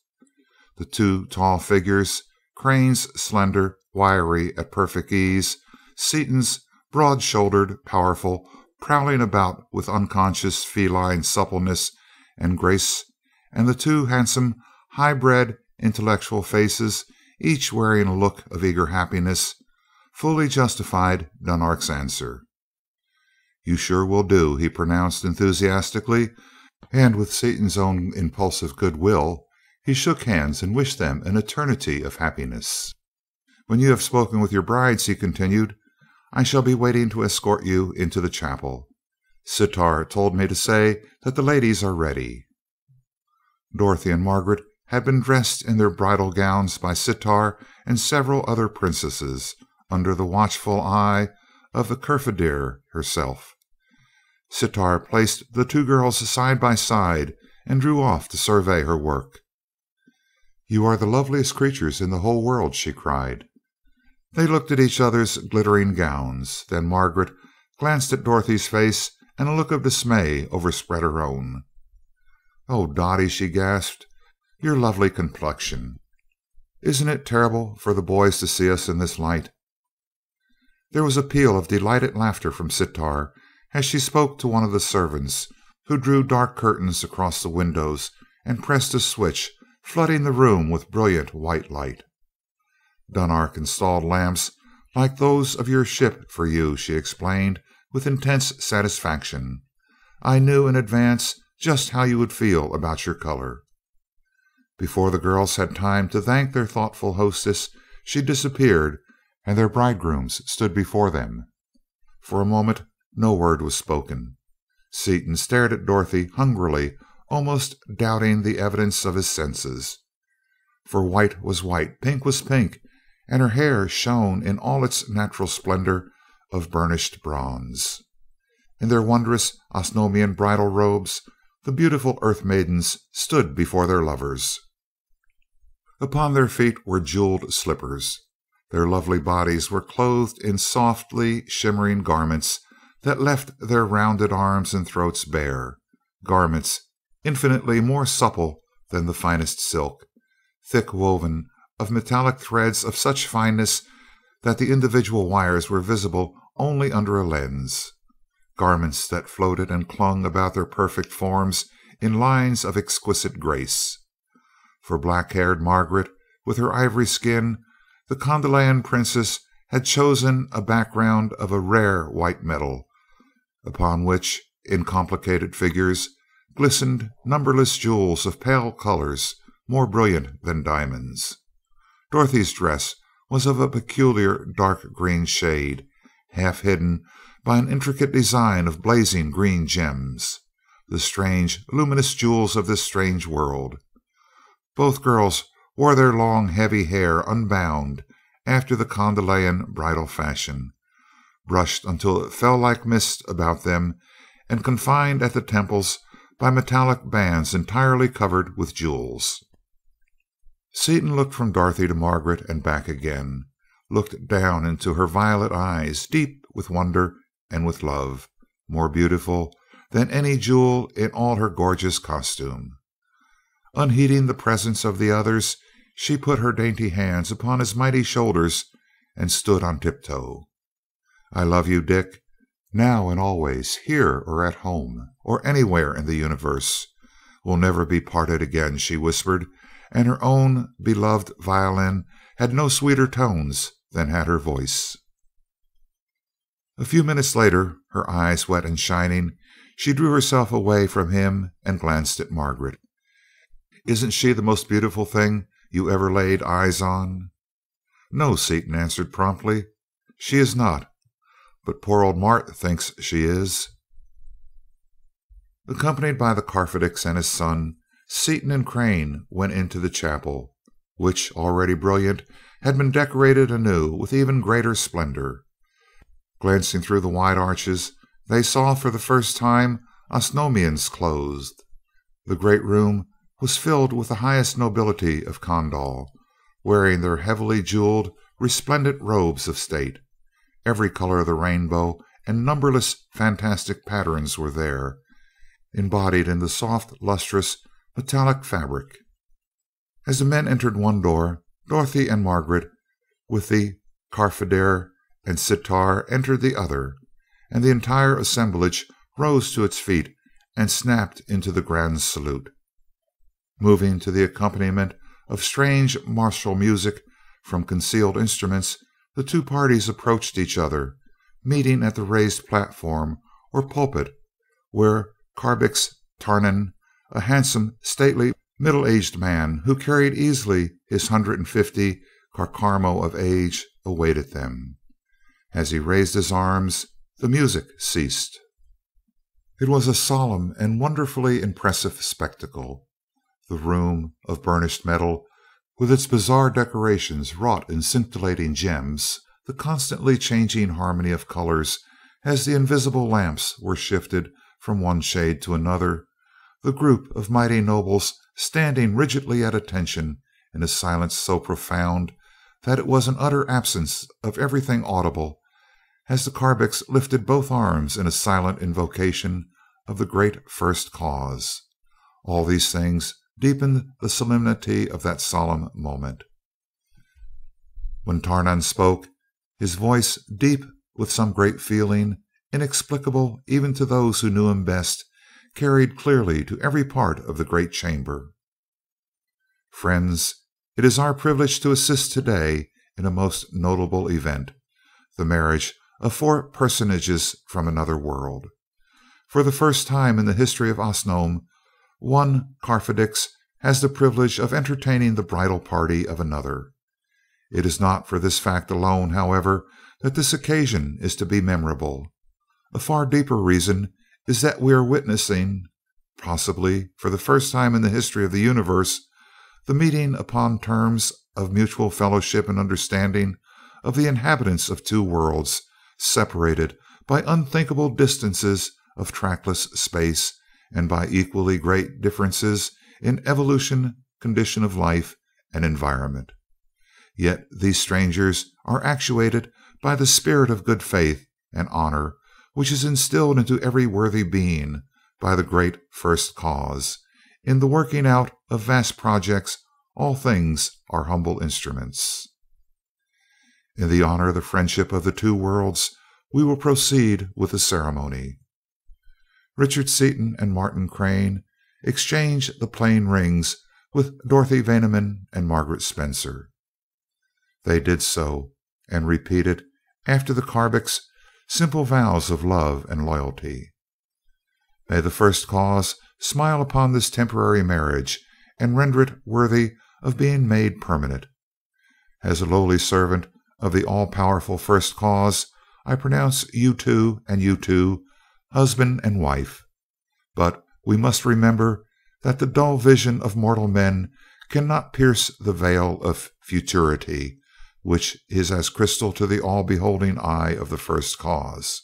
The 2 tall figures, Crane's slender, wiry, at perfect ease, Seaton's broad-shouldered, powerful, prowling about with unconscious feline suppleness and grace, and the 2 handsome, high-bred, intellectual faces, each wearing a look of eager happiness, fully justified Dunark's answer. "You sure will do," he pronounced enthusiastically, and with Seaton's own impulsive goodwill, he shook hands and wished them an eternity of happiness. "When you have spoken with your brides," he continued, "I shall be waiting to escort you into the chapel. Sitar told me to say that the ladies are ready." Dorothy and Margaret had been dressed in their bridal gowns by Sitar and several other princesses, under the watchful eye of the Kurfürsteher herself. Sitar placed the two girls side by side and drew off to survey her work. "You are the loveliest creatures in the whole world," she cried. They looked at each other's glittering gowns. Then Margaret glanced at Dorothy's face, and a look of dismay overspread her own. "Oh, Dottie," she gasped, "your lovely complexion! Isn't it terrible for the boys to see us in this light?" There was a peal of delighted laughter from Sitar as she spoke to one of the servants, who drew dark curtains across the windows and pressed a switch, flooding the room with brilliant white light. "Dunark installed lamps like those of your ship for you," she explained with intense satisfaction. "I knew in advance just how you would feel about your color." Before the girls had time to thank their thoughtful hostess, she disappeared, and their bridegrooms stood before them. For a moment no word was spoken. Seaton stared at Dorothy hungrily, almost doubting the evidence of his senses. For white was white, pink was pink, and her hair shone in all its natural splendor of burnished bronze. In their wondrous Osnomian bridal robes, the beautiful Earth maidens stood before their lovers. Upon their feet were jeweled slippers. Their lovely bodies were clothed in softly shimmering garments that left their rounded arms and throats bare, garments infinitely more supple than the finest silk, thick woven of metallic threads of such fineness that the individual wires were visible only under a lens, garments that floated and clung about their perfect forms in lines of exquisite grace. For black-haired Margaret, with her ivory skin, the Condelayan princess had chosen a background of a rare white metal, upon which, in complicated figures, glistened numberless jewels of pale colors, more brilliant than diamonds. Dorothy's dress was of a peculiar dark green shade, half hidden by an intricate design of blazing green gems, the strange, luminous jewels of this strange world. Both girls wore their long, heavy hair unbound, after the Condelayan bridal fashion, brushed until it fell like mist about them, and confined at the temples by metallic bands entirely covered with jewels. Seaton looked from Dorothy to Margaret and back again, looked down into her violet eyes, deep with wonder and with love, more beautiful than any jewel in all her gorgeous costume. Unheeding the presence of the others, she put her dainty hands upon his mighty shoulders and stood on tiptoe. "I love you, Dick, now and always, here or at home, or anywhere in the universe. We'll never be parted again," she whispered, and her own beloved violin had no sweeter tones than had her voice. A few minutes later, her eyes wet and shining, she drew herself away from him and glanced at Margaret. "Isn't she the most beautiful thing you ever laid eyes on?" "No," Seaton answered promptly, "she is not, but poor old Mart thinks she is." Accompanied by the Carfedix and his son, Seaton and Crane went into the chapel, which, already brilliant, had been decorated anew with even greater splendor. Glancing through the wide arches, they saw for the first time Osnomians closed. The great room was filled with the highest nobility of Condal, wearing their heavily jeweled, resplendent robes of state. Every color of the rainbow and numberless fantastic patterns were there, embodied in the soft, lustrous, metallic fabric. As the men entered one door, Dorothy and Margaret, with the Carfedix and Sitar, entered the other, and the entire assemblage rose to its feet and snapped into the grand salute. Moving to the accompaniment of strange martial music from concealed instruments, the two parties approached each other, meeting at the raised platform or pulpit where Carbix Tarnan, a handsome, stately, middle-aged man who carried easily his 150 carcarmo of age, awaited them. As he raised his arms, the music ceased. It was a solemn and wonderfully impressive spectacle. The room of burnished metal, with its bizarre decorations wrought in scintillating gems, the constantly changing harmony of colors as the invisible lamps were shifted from one shade to another, the group of mighty nobles standing rigidly at attention in a silence so profound that it was an utter absence of everything audible, as the Carbix lifted both arms in a silent invocation of the great first cause. All these things deepened the solemnity of that solemn moment. When Tarnan spoke, his voice, deep with some great feeling, inexplicable even to those who knew him best, carried clearly to every part of the great chamber. Friends, it is our privilege to assist today in a most notable event, the marriage of four personages from another world. For the first time in the history of Osnome, one Carfidix has the privilege of entertaining the bridal party of another. It is not for this fact alone, however, that this occasion is to be memorable. A far deeper reason is that we are witnessing, possibly for the first time in the history of the universe, the meeting upon terms of mutual fellowship and understanding of the inhabitants of two worlds separated by unthinkable distances of trackless space and by equally great differences in evolution, condition of life, and environment. Yet these strangers are actuated by the spirit of good faith and honor which is instilled into every worthy being by the great first cause. In the working out of vast projects, all things are humble instruments. In the honor of the friendship of the two worlds, we will proceed with the ceremony. Richard Seaton and Martin Crane exchange the plain rings with Dorothy Vaneman and Margaret Spencer. They did so, and repeated, after the Carbix, simple vows of love and loyalty. May the first cause smile upon this temporary marriage and render it worthy of being made permanent. As a lowly servant of the all-powerful first cause, I pronounce you two and you two husband and wife. But we must remember that the dull vision of mortal men cannot pierce the veil of futurity, which is as crystal to the all-beholding eye of the first cause.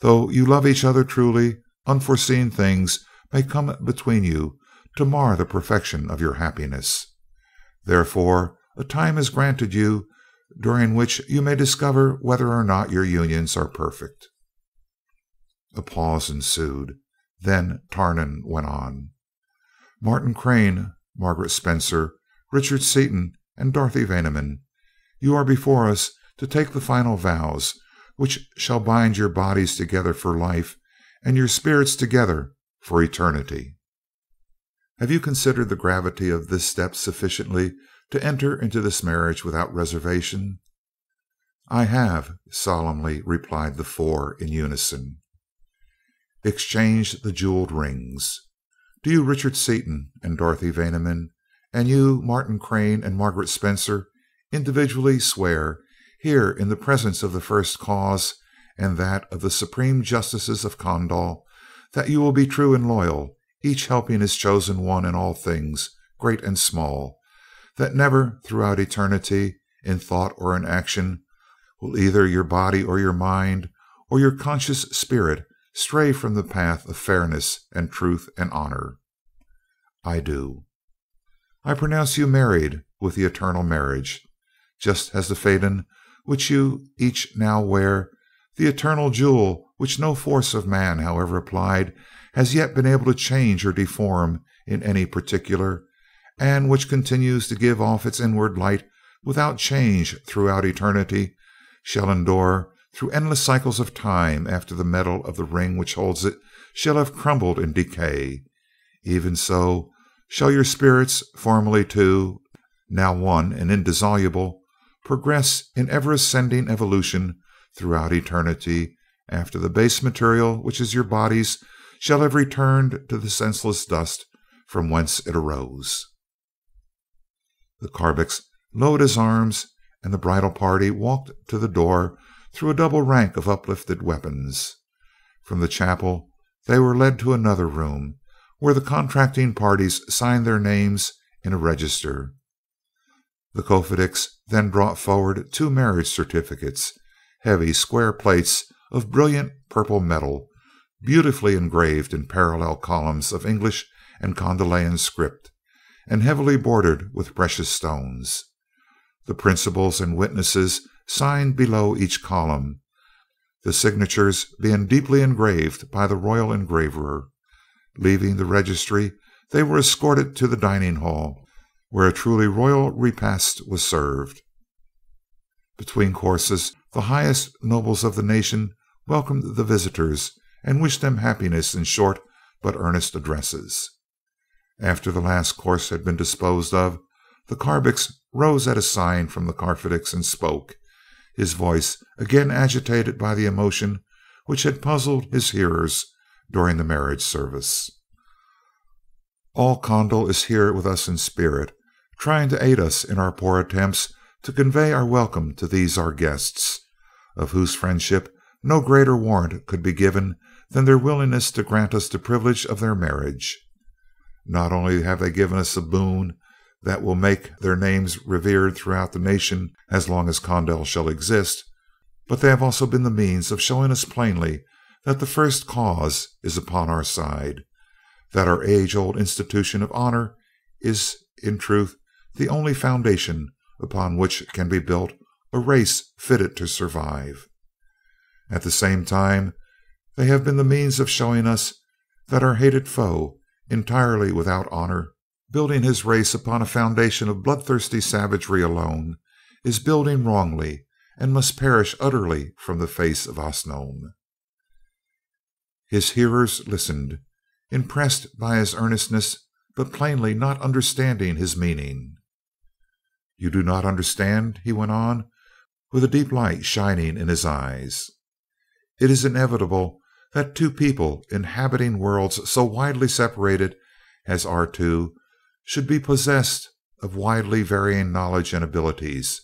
Though you love each other truly, unforeseen things may come between you to mar the perfection of your happiness. Therefore, a time is granted you during which you may discover whether or not your unions are perfect. A pause ensued. Then Tarnan went on. Martin Crane, Margaret Spencer, Richard Seaton, and Dorothy Vaneman, you are before us to take the final vows, which shall bind your bodies together for life and your spirits together for eternity. Have you considered the gravity of this step sufficiently to enter into this marriage without reservation? I have, solemnly replied the four in unison. Exchange the jeweled rings. Do you, Richard Seaton and Dorothy Vaneman, and you, Martin Crane and Margaret Spencer, individually swear, here in the presence of the first cause and that of the supreme justices of Condal, that you will be true and loyal, each helping his chosen one in all things, great and small, that never throughout eternity, in thought or in action, will either your body or your mind or your conscious spirit stray from the path of fairness and truth and honor? I do. I pronounce you married with the eternal marriage, just as the faden which you each now wear, the eternal jewel which no force of man, however applied, has yet been able to change or deform in any particular, and which continues to give off its inward light without change throughout eternity, shall endure through endless cycles of time after the metal of the ring which holds it shall have crumbled in decay. Even so shall your spirits, formerly two, now one and indissoluble, progress in ever-ascending evolution throughout eternity, after the base material, which is your bodies, shall have returned to the senseless dust from whence it arose." The Karbix lowered his arms, and the bridal party walked to the door through a double rank of uplifted weapons. From the chapel they were led to another room, where the contracting parties signed their names in a register. The Kofedix then brought forward 2 marriage certificates, heavy square plates of brilliant purple metal, beautifully engraved in parallel columns of English and Condelayan script, and heavily bordered with precious stones. The principals and witnesses signed below each column, the signatures being deeply engraved by the royal engraver. Leaving the registry, they were escorted to the dining hall, where a truly royal repast was served. Between courses, the highest nobles of the nation welcomed the visitors and wished them happiness in short but earnest addresses. After the last course had been disposed of, the Karbix rose at a sign from the Karfedix and spoke, his voice again agitated by the emotion which had puzzled his hearers during the marriage service. "All Condal is here with us in spirit, trying to aid us in our poor attempts to convey our welcome to these our guests, of whose friendship no greater warrant could be given than their willingness to grant us the privilege of their marriage. Not only have they given us a boon that will make their names revered throughout the nation as long as Condal shall exist, but they have also been the means of showing us plainly that the first cause is upon our side, that our age-old institution of honor is, in truth, the only foundation upon which can be built a race fitted to survive. At the same time, they have been the means of showing us that our hated foe, entirely without honor, building his race upon a foundation of bloodthirsty savagery alone, is building wrongly and must perish utterly from the face of Osnome." His hearers listened, impressed by his earnestness, but plainly not understanding his meaning. "You do not understand?" he went on, with a deep light shining in his eyes. "It is inevitable that 2 people inhabiting worlds so widely separated as our 2 should be possessed of widely varying knowledge and abilities,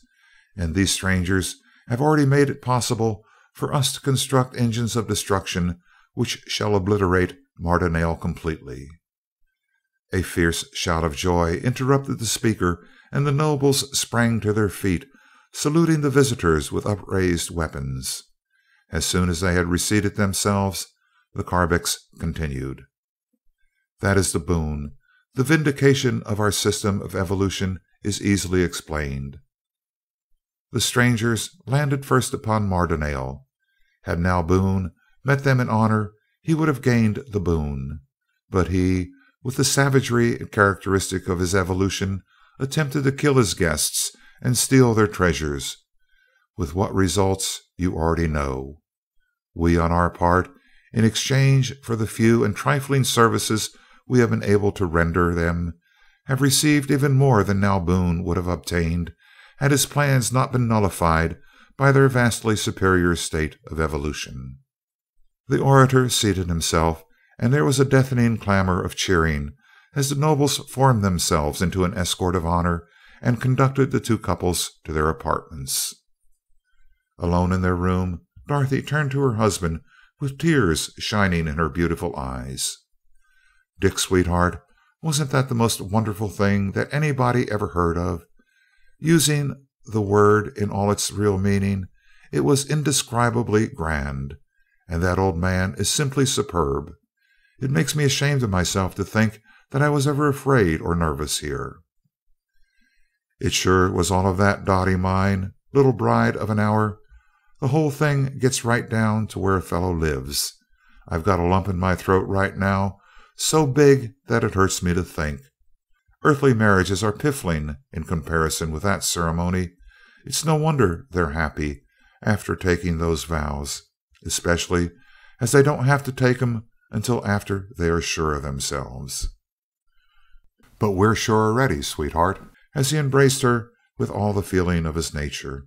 and these strangers have already made it possible for us to construct engines of destruction which shall obliterate Mardonale completely." A fierce shout of joy interrupted the speaker, and the nobles sprang to their feet, saluting the visitors with upraised weapons. As soon as they had reseated themselves, the Karbix continued: "That is the boon. The vindication of our system of evolution is easily explained. The strangers landed first upon Mardonale. Had now Boone met them in honor, he would have gained the boon. But he, with the savagery characteristic of his evolution, attempted to kill his guests and steal their treasures, with what results you already know. We, on our part, in exchange for the few and trifling services we have been able to render them, have received even more than now Boone would have obtained had his plans not been nullified by their vastly superior state of evolution." The orator seated himself, and there was a deafening clamor of cheering as the nobles formed themselves into an escort of honor and conducted the 2 couples to their apartments. Alone in their room, Dorothy turned to her husband with tears shining in her beautiful eyes. "Dick, sweetheart, wasn't that the most wonderful thing that anybody ever heard of? Using the word in all its real meaning, it was indescribably grand, and that old man is simply superb. It makes me ashamed of myself to think that I was ever afraid or nervous here." "It sure was all of that, Dottie mine, little bride of an hour. The whole thing gets right down to where a fellow lives. I've got a lump in my throat right now, so big that it hurts me to think. Earthly marriages are piffling in comparison with that ceremony. It's no wonder they're happy after taking those vows, especially as they don't have to take 'em until after they are sure of themselves." "But we're sure already, sweetheart," as he embraced her with all the feeling of his nature.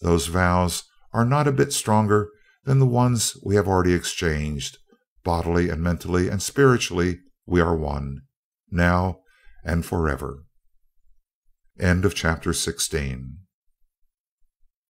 Those vows are not a bit stronger than the ones we have already exchanged. Bodily and mentally and spiritually we are one, now and forever. End of chapter 16.